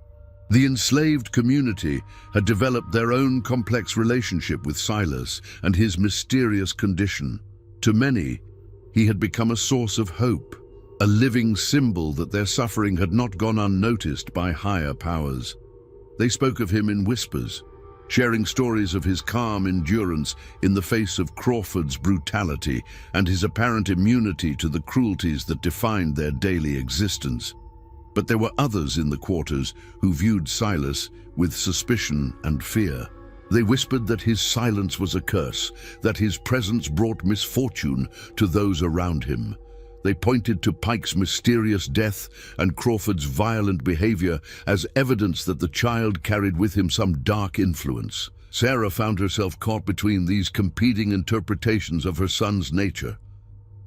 The enslaved community had developed their own complex relationship with Silas and his mysterious condition. To many, he had become a source of hope, a living symbol that their suffering had not gone unnoticed by higher powers. They spoke of him in whispers, sharing stories of his calm endurance in the face of Crawford's brutality and his apparent immunity to the cruelties that defined their daily existence. But there were others in the quarters who viewed Silas with suspicion and fear. They whispered that his silence was a curse, that his presence brought misfortune to those around him. They pointed to Pike's mysterious death and Crawford's violent behavior as evidence that the child carried with him some dark influence. Sarah found herself caught between these competing interpretations of her son's nature.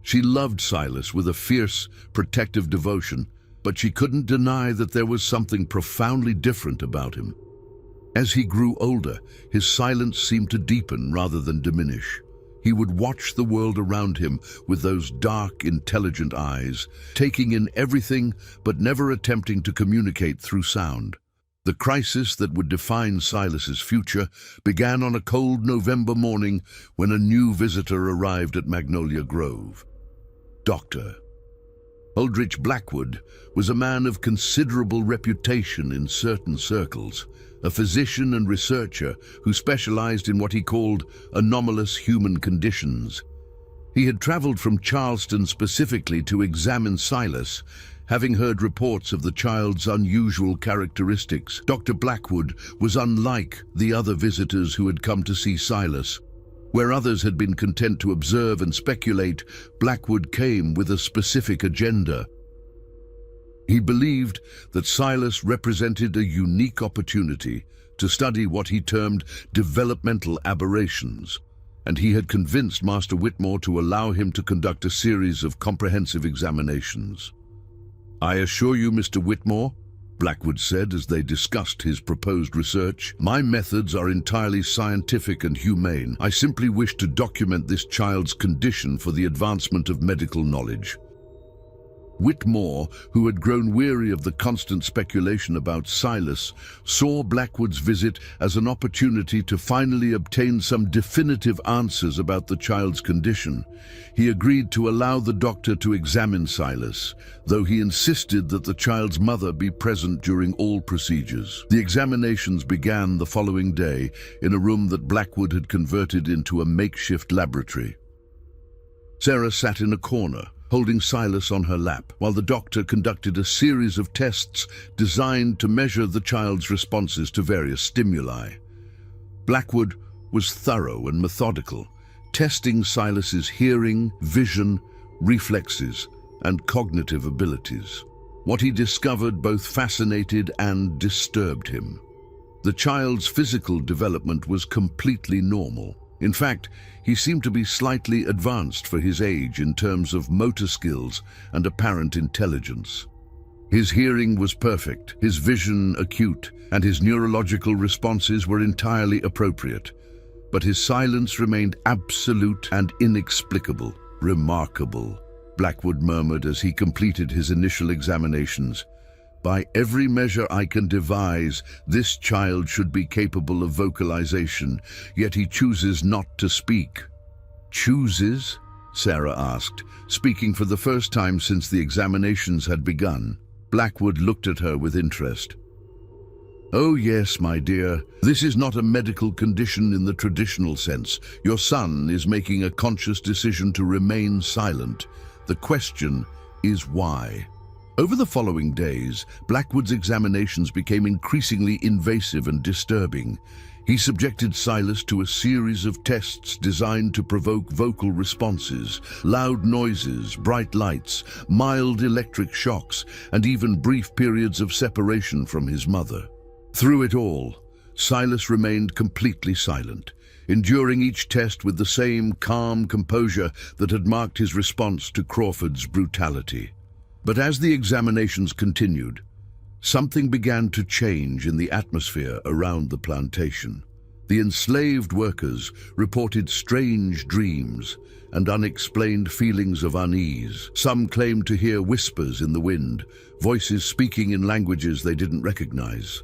She loved Silas with a fierce, protective devotion, but she couldn't deny that there was something profoundly different about him. As he grew older, his silence seemed to deepen rather than diminish. He would watch the world around him with those dark, intelligent eyes, taking in everything but never attempting to communicate through sound. The crisis that would define Silas's future began on a cold November morning when a new visitor arrived at Magnolia Grove. Dr. Aldrich Blackwood was a man of considerable reputation in certain circles, a physician and researcher who specialized in what he called anomalous human conditions. He had traveled from Charleston specifically to examine Silas, having heard reports of the child's unusual characteristics. Dr. Blackwood was unlike the other visitors who had come to see Silas. Where others had been content to observe and speculate, Blackwood came with a specific agenda. He believed that Silas represented a unique opportunity to study what he termed developmental aberrations, and he had convinced Master Whitmore to allow him to conduct a series of comprehensive examinations. "I assure you, Mr. Whitmore," Blackwood said as they discussed his proposed research, "my methods are entirely scientific and humane. I simply wish to document this child's condition for the advancement of medical knowledge." Whitmore, who had grown weary of the constant speculation about Silas, saw Blackwood's visit as an opportunity to finally obtain some definitive answers about the child's condition. He agreed to allow the doctor to examine Silas, though he insisted that the child's mother be present during all procedures. The examinations began the following day in a room that Blackwood had converted into a makeshift laboratory. Sarah sat in a corner, holding Silas on her lap, while the doctor conducted a series of tests designed to measure the child's responses to various stimuli. Blackwood was thorough and methodical, testing Silas's hearing, vision, reflexes, and cognitive abilities. What he discovered both fascinated and disturbed him. The child's physical development was completely normal. In fact, he seemed to be slightly advanced for his age in terms of motor skills and apparent intelligence. His hearing was perfect, his vision acute, and his neurological responses were entirely appropriate. But his silence remained absolute and inexplicable. "Remarkable," Blackwood murmured as he completed his initial examinations. "By every measure I can devise, this child should be capable of vocalization, yet he chooses not to speak." "Chooses?" Sarah asked, speaking for the first time since the examinations had begun. Blackwood looked at her with interest. "Oh yes, my dear. This is not a medical condition in the traditional sense. Your son is making a conscious decision to remain silent. The question is why?" Over the following days, Blackwood's examinations became increasingly invasive and disturbing. He subjected Silas to a series of tests designed to provoke vocal responses, loud noises, bright lights, mild electric shocks, and even brief periods of separation from his mother. Through it all, Silas remained completely silent, enduring each test with the same calm composure that had marked his response to Crawford's brutality. But as the examinations continued, something began to change in the atmosphere around the plantation. The enslaved workers reported strange dreams and unexplained feelings of unease. Some claimed to hear whispers in the wind, voices speaking in languages they didn't recognize.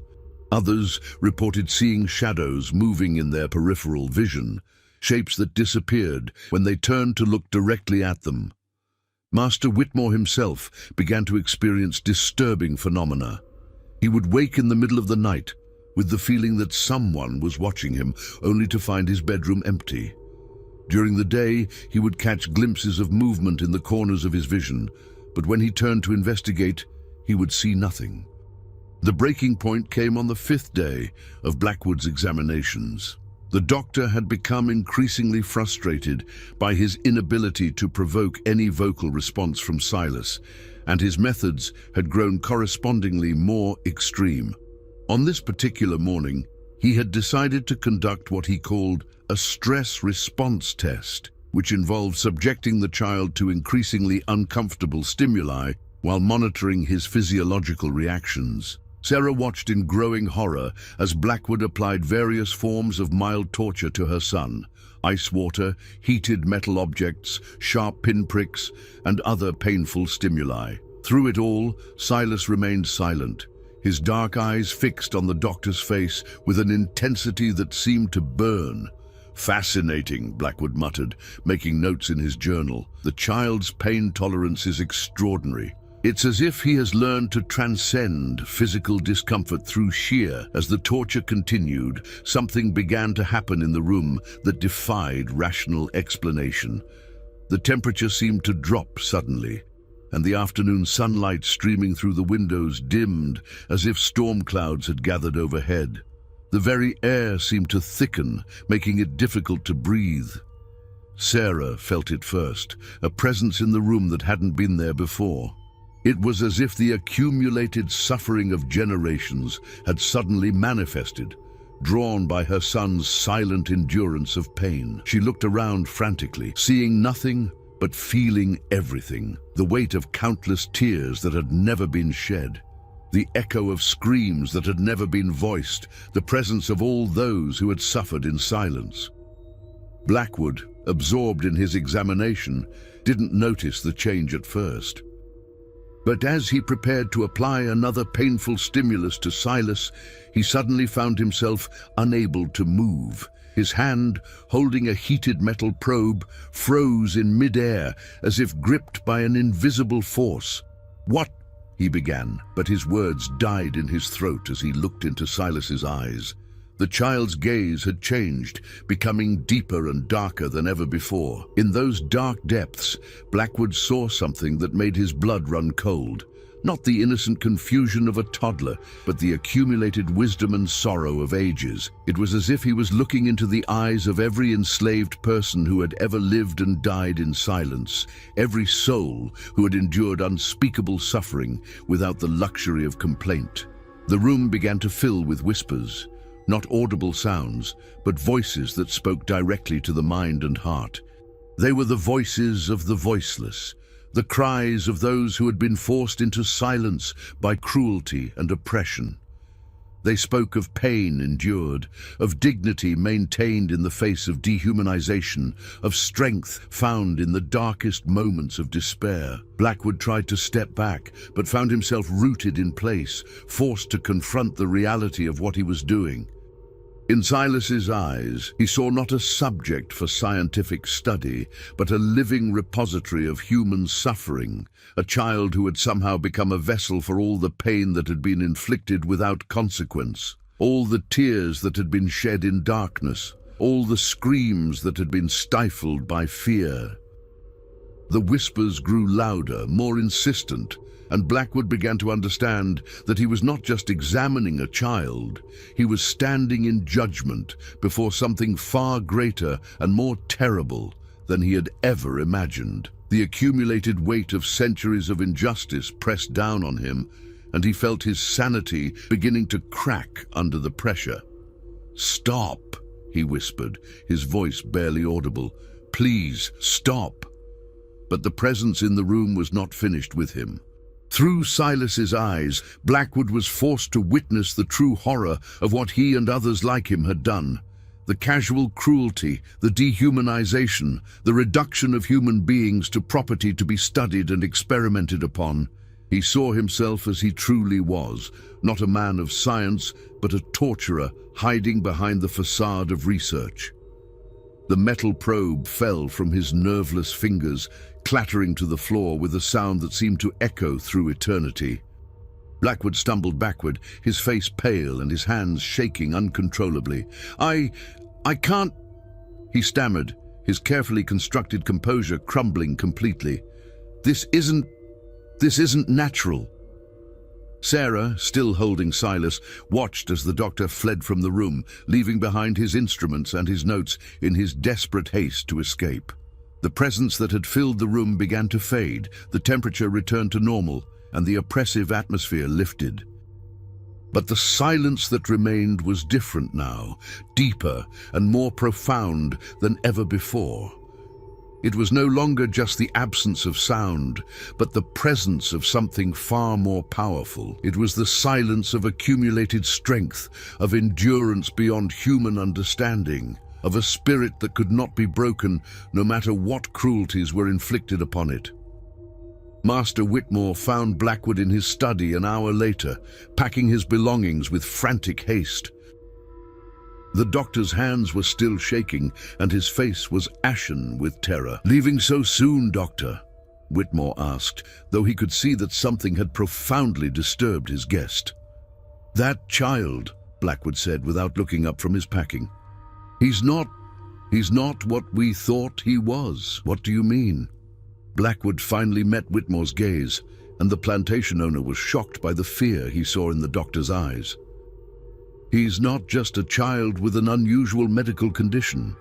Others reported seeing shadows moving in their peripheral vision, shapes that disappeared when they turned to look directly at them. Master Whitmore himself began to experience disturbing phenomena. He would wake in the middle of the night with the feeling that someone was watching him, only to find his bedroom empty. During the day, he would catch glimpses of movement in the corners of his vision, but when he turned to investigate, he would see nothing. The breaking point came on the 5th day of Blackwood's examinations. The doctor had become increasingly frustrated by his inability to provoke any vocal response from Silas, and his methods had grown correspondingly more extreme. On this particular morning, he had decided to conduct what he called a stress response test, which involved subjecting the child to increasingly uncomfortable stimuli while monitoring his physiological reactions. Sarah watched in growing horror as Blackwood applied various forms of mild torture to her son: ice water, heated metal objects, sharp pinpricks, and other painful stimuli. Through it all, Silas remained silent, his dark eyes fixed on the doctor's face with an intensity that seemed to burn. "Fascinating," Blackwood muttered, making notes in his journal. "The child's pain tolerance is extraordinary. It's as if he has learned to transcend physical discomfort through sheer." As the torture continued, something began to happen in the room that defied rational explanation. The temperature seemed to drop suddenly, and the afternoon sunlight streaming through the windows dimmed as if storm clouds had gathered overhead. The very air seemed to thicken, making it difficult to breathe. Sarah felt it first, a presence in the room that hadn't been there before. It was as if the accumulated suffering of generations had suddenly manifested, drawn by her son's silent endurance of pain. She looked around frantically, seeing nothing but feeling everything. The weight of countless tears that had never been shed, the echo of screams that had never been voiced, the presence of all those who had suffered in silence. Blackwood, absorbed in his examination, didn't notice the change at first. But as he prepared to apply another painful stimulus to Silas, he suddenly found himself unable to move. His hand, holding a heated metal probe, froze in midair as if gripped by an invisible force. "What?" he began, but his words died in his throat as he looked into Silas's eyes. The child's gaze had changed, becoming deeper and darker than ever before. In those dark depths, Blackwood saw something that made his blood run cold. Not the innocent confusion of a toddler, but the accumulated wisdom and sorrow of ages. It was as if he was looking into the eyes of every enslaved person who had ever lived and died in silence, every soul who had endured unspeakable suffering without the luxury of complaint. The room began to fill with whispers. Not audible sounds, but voices that spoke directly to the mind and heart. They were the voices of the voiceless, the cries of those who had been forced into silence by cruelty and oppression. They spoke of pain endured, of dignity maintained in the face of dehumanization, of strength found in the darkest moments of despair. Blackwood tried to step back, but found himself rooted in place, forced to confront the reality of what he was doing. In Silas's eyes, he saw not a subject for scientific study, but a living repository of human suffering, a child who had somehow become a vessel for all the pain that had been inflicted without consequence, all the tears that had been shed in darkness, all the screams that had been stifled by fear. The whispers grew louder, more insistent, and Blackwood began to understand that he was not just examining a child, he was standing in judgment before something far greater and more terrible than he had ever imagined. The accumulated weight of centuries of injustice pressed down on him, and he felt his sanity beginning to crack under the pressure. "Stop," he whispered, his voice barely audible. "Please, stop." But the presence in the room was not finished with him. Through Silas's eyes, Blackwood was forced to witness the true horror of what he and others like him had done. The casual cruelty, the dehumanization, the reduction of human beings to property to be studied and experimented upon. He saw himself as he truly was, not a man of science, but a torturer hiding behind the facade of research. The metal probe fell from his nerveless fingers, clattering to the floor with a sound that seemed to echo through eternity. Blackwood stumbled backward, his face pale and his hands shaking uncontrollably. I can't," he stammered, his carefully constructed composure crumbling completely. This isn't natural." Sarah, still holding Silas, watched as the doctor fled from the room, leaving behind his instruments and his notes in his desperate haste to escape. The presence that had filled the room began to fade, the temperature returned to normal, and the oppressive atmosphere lifted. But the silence that remained was different now, deeper and more profound than ever before. It was no longer just the absence of sound, but the presence of something far more powerful. It was the silence of accumulated strength, of endurance beyond human understanding, of a spirit that could not be broken no matter what cruelties were inflicted upon it. Master Whitmore found Blackwood in his study an hour later, packing his belongings with frantic haste. The doctor's hands were still shaking, and his face was ashen with terror. "Leaving so soon, Doctor?" Whitmore asked, though he could see that something had profoundly disturbed his guest. "That child," Blackwood said without looking up from his packing. He's not what we thought he was." "What do you mean?" Blackwood finally met Whitmore's gaze, and the plantation owner was shocked by the fear he saw in the doctor's eyes. "He's not just a child with an unusual medical condition.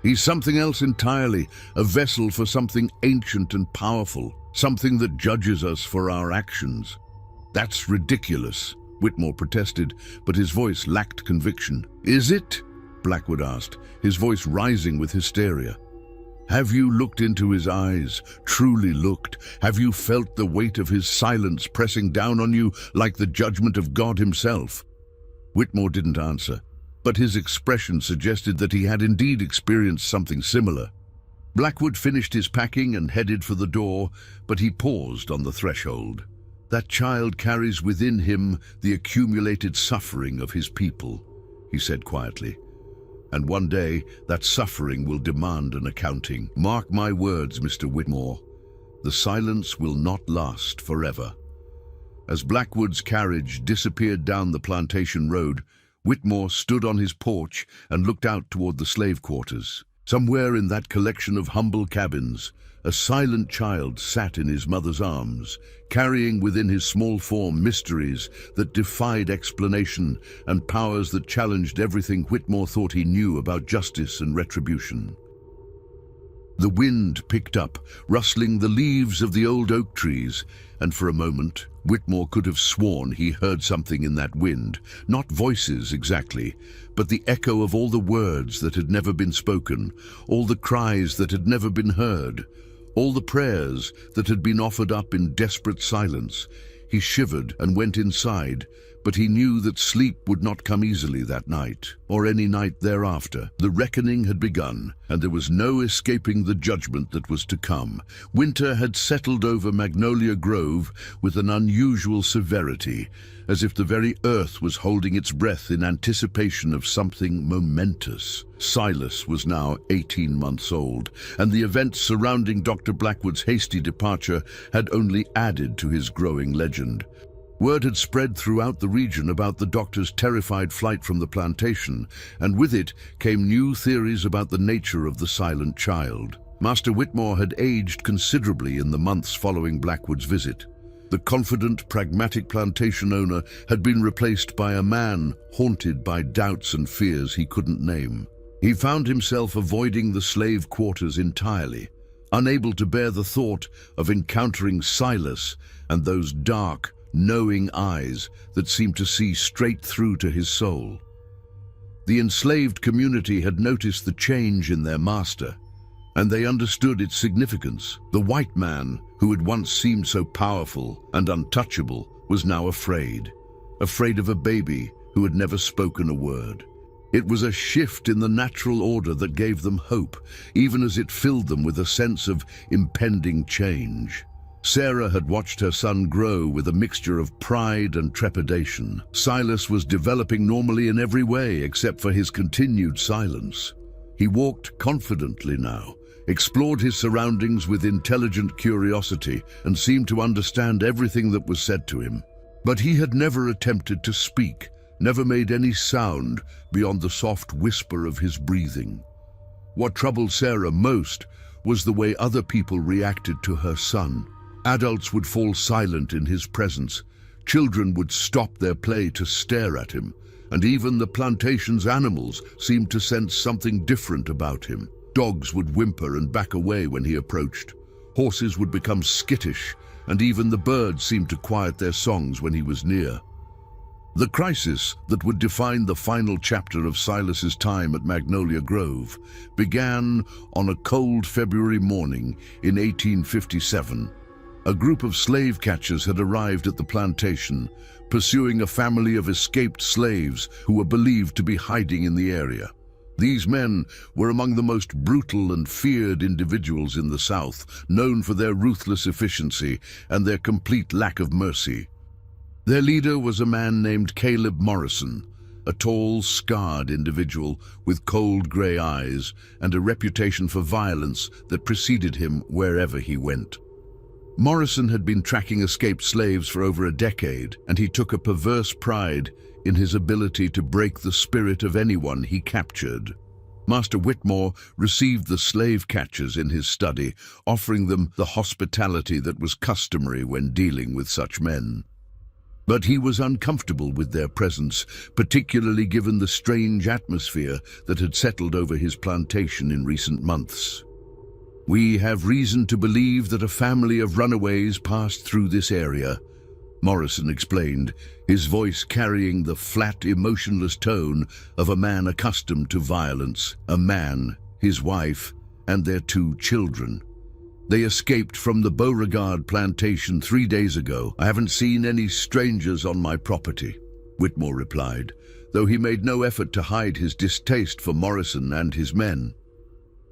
He's something else entirely, a vessel for something ancient and powerful, something that judges us for our actions." "That's ridiculous," Whitmore protested, but his voice lacked conviction. "Is it?" Blackwood asked, his voice rising with hysteria. "Have you looked into his eyes, truly looked? Have you felt the weight of his silence pressing down on you like the judgment of God himself?" Whitmore didn't answer, but his expression suggested that he had indeed experienced something similar. Blackwood finished his packing and headed for the door, but he paused on the threshold. "That child carries within him the accumulated suffering of his people," he said quietly. "And one day that suffering will demand an accounting. Mark my words, Mr. Whitmore, the silence will not last forever." As Blackwood's carriage disappeared down the plantation road, Whitmore stood on his porch and looked out toward the slave quarters. Somewhere in that collection of humble cabins, a silent child sat in his mother's arms, carrying within his small form mysteries that defied explanation and powers that challenged everything Whitmore thought he knew about justice and retribution. The wind picked up, rustling the leaves of the old oak trees, and for a moment Whitmore could have sworn he heard something in that wind, not voices exactly, but the echo of all the words that had never been spoken, all the cries that had never been heard, all the prayers that had been offered up in desperate silence. He shivered and went inside, but he knew that sleep would not come easily that night, or any night thereafter. The reckoning had begun, and there was no escaping the judgment that was to come. Winter had settled over Magnolia Grove with an unusual severity, as if the very earth was holding its breath in anticipation of something momentous. Silas was now 18 months old, and the events surrounding Dr. Blackwood's hasty departure had only added to his growing legend. Word had spread throughout the region about the doctor's terrified flight from the plantation, and with it came new theories about the nature of the silent child. Master Whitmore had aged considerably in the months following Blackwood's visit. The confident, pragmatic plantation owner had been replaced by a man haunted by doubts and fears he couldn't name. He found himself avoiding the slave quarters entirely, unable to bear the thought of encountering Silas and those dark, knowing eyes that seemed to see straight through to his soul. The enslaved community had noticed the change in their master, and they understood its significance. The white man, who had once seemed so powerful and untouchable, was now afraid of a baby who had never spoken a word. It was a shift in the natural order that gave them hope, even as it filled them with a sense of impending change. Sarah had watched her son grow with a mixture of pride and trepidation. Silas was developing normally in every way except for his continued silence. He walked confidently now, explored his surroundings with intelligent curiosity, and seemed to understand everything that was said to him. But he had never attempted to speak, never made any sound beyond the soft whisper of his breathing. What troubled Sarah most was the way other people reacted to her son. Adults would fall silent in his presence, children would stop their play to stare at him, and even the plantation's animals seemed to sense something different about him. Dogs would whimper and back away when he approached. Horses would become skittish, and even the birds seemed to quiet their songs when he was near. The crisis that would define the final chapter of Silas's time at Magnolia Grove began on a cold February morning in 1857. A group of slave catchers had arrived at the plantation, pursuing a family of escaped slaves who were believed to be hiding in the area. These men were among the most brutal and feared individuals in the South, known for their ruthless efficiency and their complete lack of mercy. Their leader was a man named Caleb Morrison, a tall, scarred individual with cold gray eyes and a reputation for violence that preceded him wherever he went. Morrison had been tracking escaped slaves for over a decade, and he took a perverse pride in his ability to break the spirit of anyone he captured. Master Whitmore received the slave catchers in his study, offering them the hospitality that was customary when dealing with such men. But he was uncomfortable with their presence, particularly given the strange atmosphere that had settled over his plantation in recent months. "We have reason to believe that a family of runaways passed through this area," Morrison explained, his voice carrying the flat, emotionless tone of a man accustomed to violence. A man, his wife, and their 2 children. They escaped from the Beauregard plantation 3 days ago. I haven't seen any strangers on my property, Whitmore replied, though he made no effort to hide his distaste for Morrison and his men.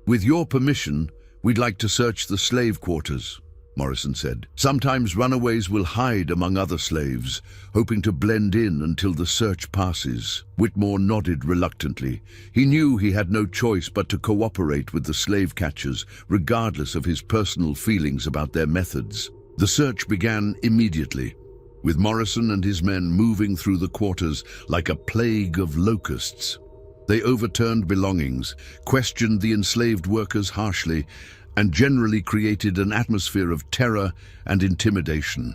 With your permission, we'd like to search the slave quarters, Morrison said. Sometimes runaways will hide among other slaves, hoping to blend in until the search passes. Whitmore nodded reluctantly. He knew he had no choice but to cooperate with the slave catchers, regardless of his personal feelings about their methods. The search began immediately, with Morrison and his men moving through the quarters like a plague of locusts. They overturned belongings, questioned the enslaved workers harshly, and generally created an atmosphere of terror and intimidation.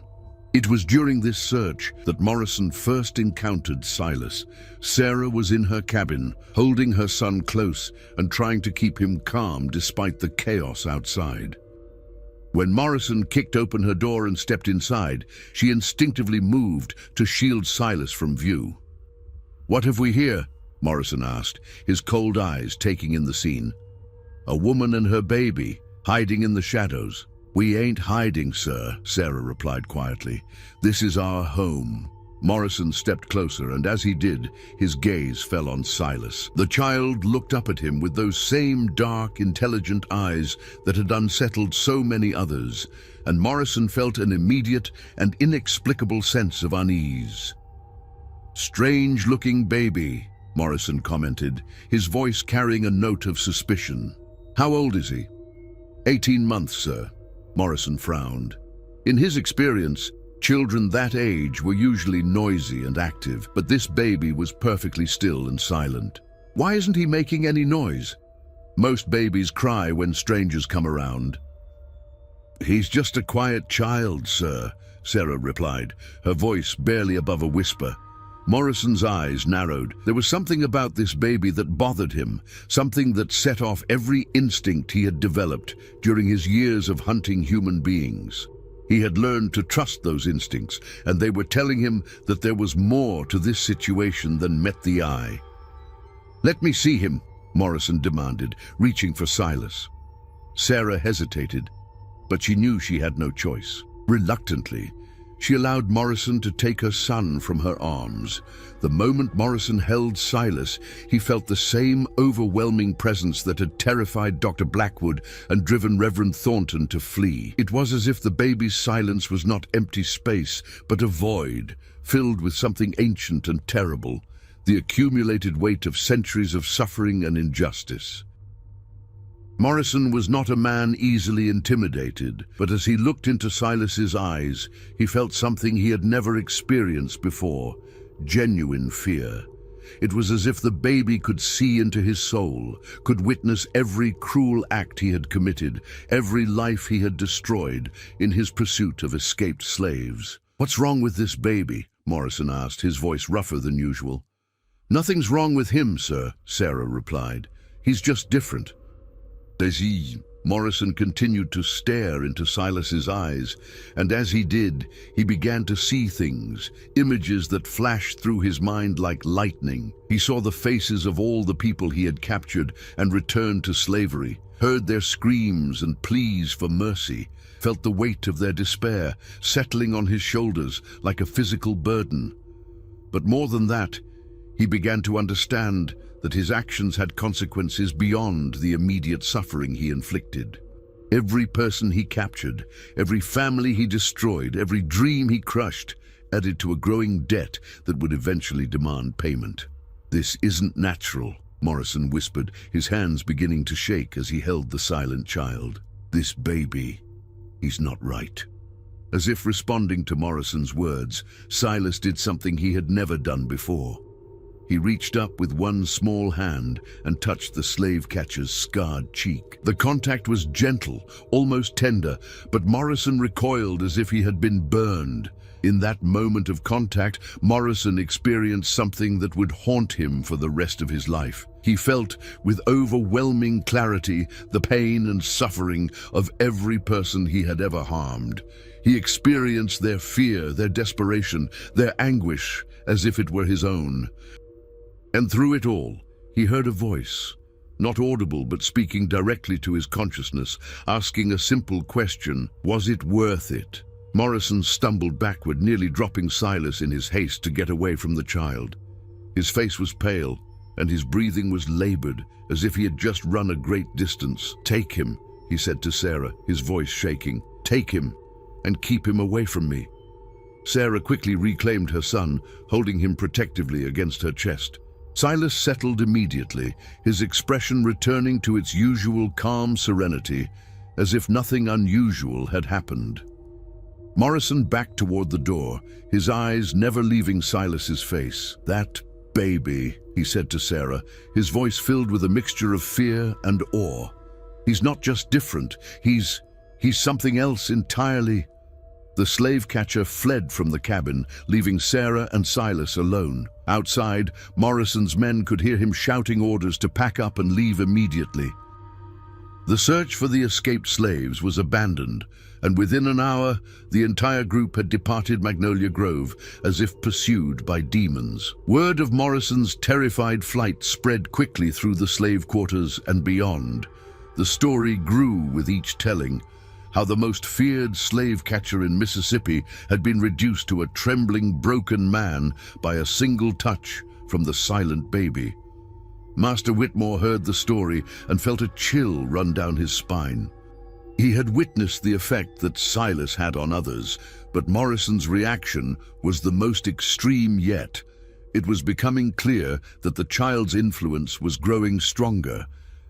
It was during this search that Morrison first encountered Silas. Sarah was in her cabin, holding her son close and trying to keep him calm despite the chaos outside. When Morrison kicked open her door and stepped inside, she instinctively moved to shield Silas from view. "What have we here?" Morrison asked, his cold eyes taking in the scene. "A woman and her baby, hiding in the shadows." "We ain't hiding, sir," Sarah replied quietly. "This is our home." Morrison stepped closer, and as he did, his gaze fell on Silas. The child looked up at him with those same dark, intelligent eyes that had unsettled so many others, and Morrison felt an immediate and inexplicable sense of unease. "Strange-looking baby," Morrison commented, his voice carrying a note of suspicion. "How old is he?" 18 months, sir." Morrison frowned. In his experience, children that age were usually noisy and active, but this baby was perfectly still and silent. "Why isn't he making any noise?" "Most babies cry when strangers come around." "He's just a quiet child, sir," Sarah replied, her voice barely above a whisper. Morrison's eyes narrowed. There was something about this baby that bothered him, something that set off every instinct he had developed during his years of hunting human beings. He had learned to trust those instincts, and they were telling him that there was more to this situation than met the eye. "Let me see him," Morrison demanded, reaching for Silas. Sarah hesitated, but she knew she had no choice. Reluctantly, she allowed Morrison to take her son from her arms. The moment Morrison held Silas, he felt the same overwhelming presence that had terrified Dr. Blackwood and driven Reverend Thornton to flee. It was as if the baby's silence was not empty space, but a void, filled with something ancient and terrible, the accumulated weight of centuries of suffering and injustice. Morrison was not a man easily intimidated, but as he looked into Silas's eyes, he felt something he had never experienced before, genuine fear. It was as if the baby could see into his soul, could witness every cruel act he had committed, every life he had destroyed in his pursuit of escaped slaves. "What's wrong with this baby?" Morrison asked, his voice rougher than usual. "Nothing's wrong with him, sir," Sarah replied. "He's just different." "Does he?" Morrison continued to stare into Silas's eyes, and as he did, he began to see things, images that flashed through his mind like lightning. He saw the faces of all the people he had captured and returned to slavery, heard their screams and pleas for mercy, felt the weight of their despair settling on his shoulders like a physical burden. But more than that, he began to understand that his actions had consequences beyond the immediate suffering he inflicted. Every person he captured, every family he destroyed, every dream he crushed, added to a growing debt that would eventually demand payment. "This isn't natural," Morrison whispered, his hands beginning to shake as he held the silent child. "This baby, he's not right." As if responding to Morrison's words, Silas did something he had never done before. He reached up with one small hand and touched the slave catcher's scarred cheek. The contact was gentle, almost tender, but Morrison recoiled as if he had been burned. In that moment of contact, Morrison experienced something that would haunt him for the rest of his life. He felt with overwhelming clarity the pain and suffering of every person he had ever harmed. He experienced their fear, their desperation, their anguish as if it were his own. And through it all, he heard a voice, not audible but speaking directly to his consciousness, asking a simple question: was it worth it? Morrison stumbled backward, nearly dropping Silas in his haste to get away from the child. His face was pale, and his breathing was labored, as if he had just run a great distance. "Take him," he said to Sarah, his voice shaking. "Take him, and keep him away from me." Sarah quickly reclaimed her son, holding him protectively against her chest. Silas settled immediately, his expression returning to its usual calm serenity, as if nothing unusual had happened. Morrison backed toward the door, his eyes never leaving Silas's face. "That baby," he said to Sarah, his voice filled with a mixture of fear and awe. "He's not just different, he's something else entirely." The slave catcher fled from the cabin, leaving Sarah and Silas alone. Outside, Morrison's men could hear him shouting orders to pack up and leave immediately. The search for the escaped slaves was abandoned, and within an hour, the entire group had departed Magnolia Grove as if pursued by demons. Word of Morrison's terrified flight spread quickly through the slave quarters and beyond. The story grew with each telling, how the most feared slave catcher in Mississippi had been reduced to a trembling, broken man by a single touch from the silent baby. Master Whitmore heard the story and felt a chill run down his spine. He had witnessed the effect that Silas had on others, but Morrison's reaction was the most extreme yet. It was becoming clear that the child's influence was growing stronger,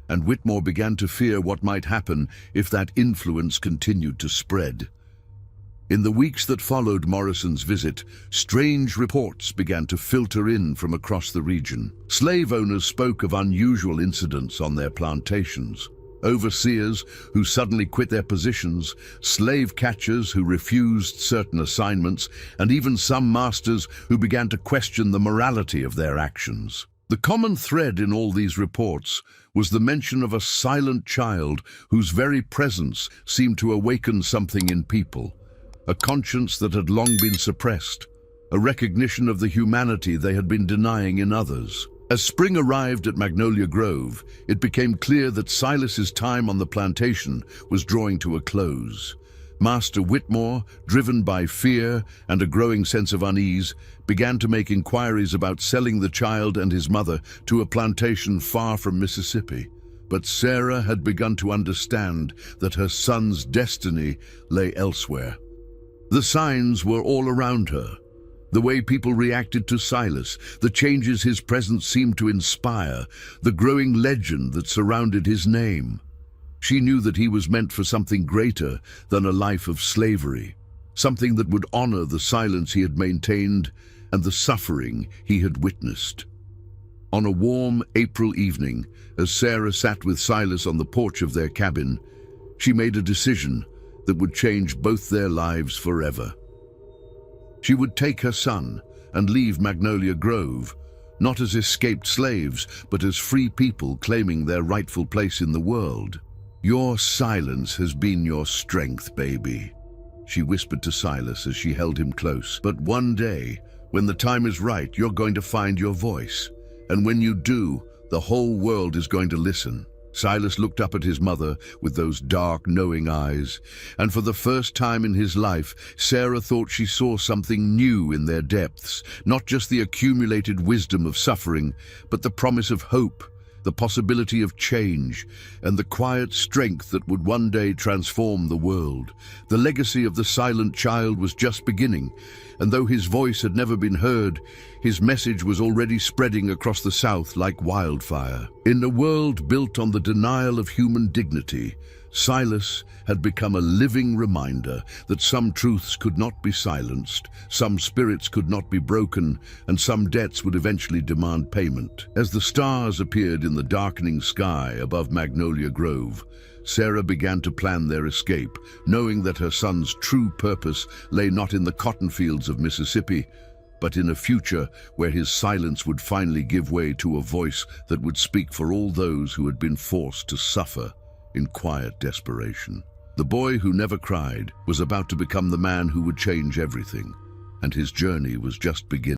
and Whitmore began to fear what might happen if that influence continued to spread. In the weeks that followed Morrison's visit, strange reports began to filter in from across the region. Slave owners spoke of unusual incidents on their plantations. Overseers who suddenly quit their positions, slave catchers who refused certain assignments, and even some masters who began to question the morality of their actions. The common thread in all these reports was the mention of a silent child whose very presence seemed to awaken something in people, a conscience that had long been suppressed, a recognition of the humanity they had been denying in others. As spring arrived at Magnolia Grove, it became clear that Silas's time on the plantation was drawing to a close. Master Whitmore, driven by fear and a growing sense of unease, began to make inquiries about selling the child and his mother to a plantation far from Mississippi. But Sarah had begun to understand that her son's destiny lay elsewhere. The signs were all around her. The way people reacted to Silas, the changes his presence seemed to inspire, the growing legend that surrounded his name. She knew that he was meant for something greater than a life of slavery, something that would honor the silence he had maintained and the suffering he had witnessed. On a warm April evening, as Sarah sat with Silas on the porch of their cabin, she made a decision that would change both their lives forever. She would take her son and leave Magnolia Grove, not as escaped slaves, but as free people claiming their rightful place in the world. "Your silence has been your strength, baby," she whispered to Silas as she held him close. "But one day, when the time is right, you're going to find your voice. And when you do, the whole world is going to listen." Silas looked up at his mother with those dark, knowing eyes, and for the first time in his life, Sarah thought she saw something new in their depths, not just the accumulated wisdom of suffering, but the promise of hope, the possibility of change, and the quiet strength that would one day transform the world. The legacy of the silent child was just beginning, and though his voice had never been heard, His message was already spreading across the South like wildfire. In a world built on the denial of human dignity, Silas had become a living reminder that some truths could not be silenced, some spirits could not be broken, and some debts would eventually demand payment. As the stars appeared in the darkening sky above Magnolia Grove, Sarah began to plan their escape, knowing that her son's true purpose lay not in the cotton fields of Mississippi, but in a future where his silence would finally give way to a voice that would speak for all those who had been forced to suffer in quiet desperation. The boy who never cried was about to become the man who would change everything, and his journey was just beginning.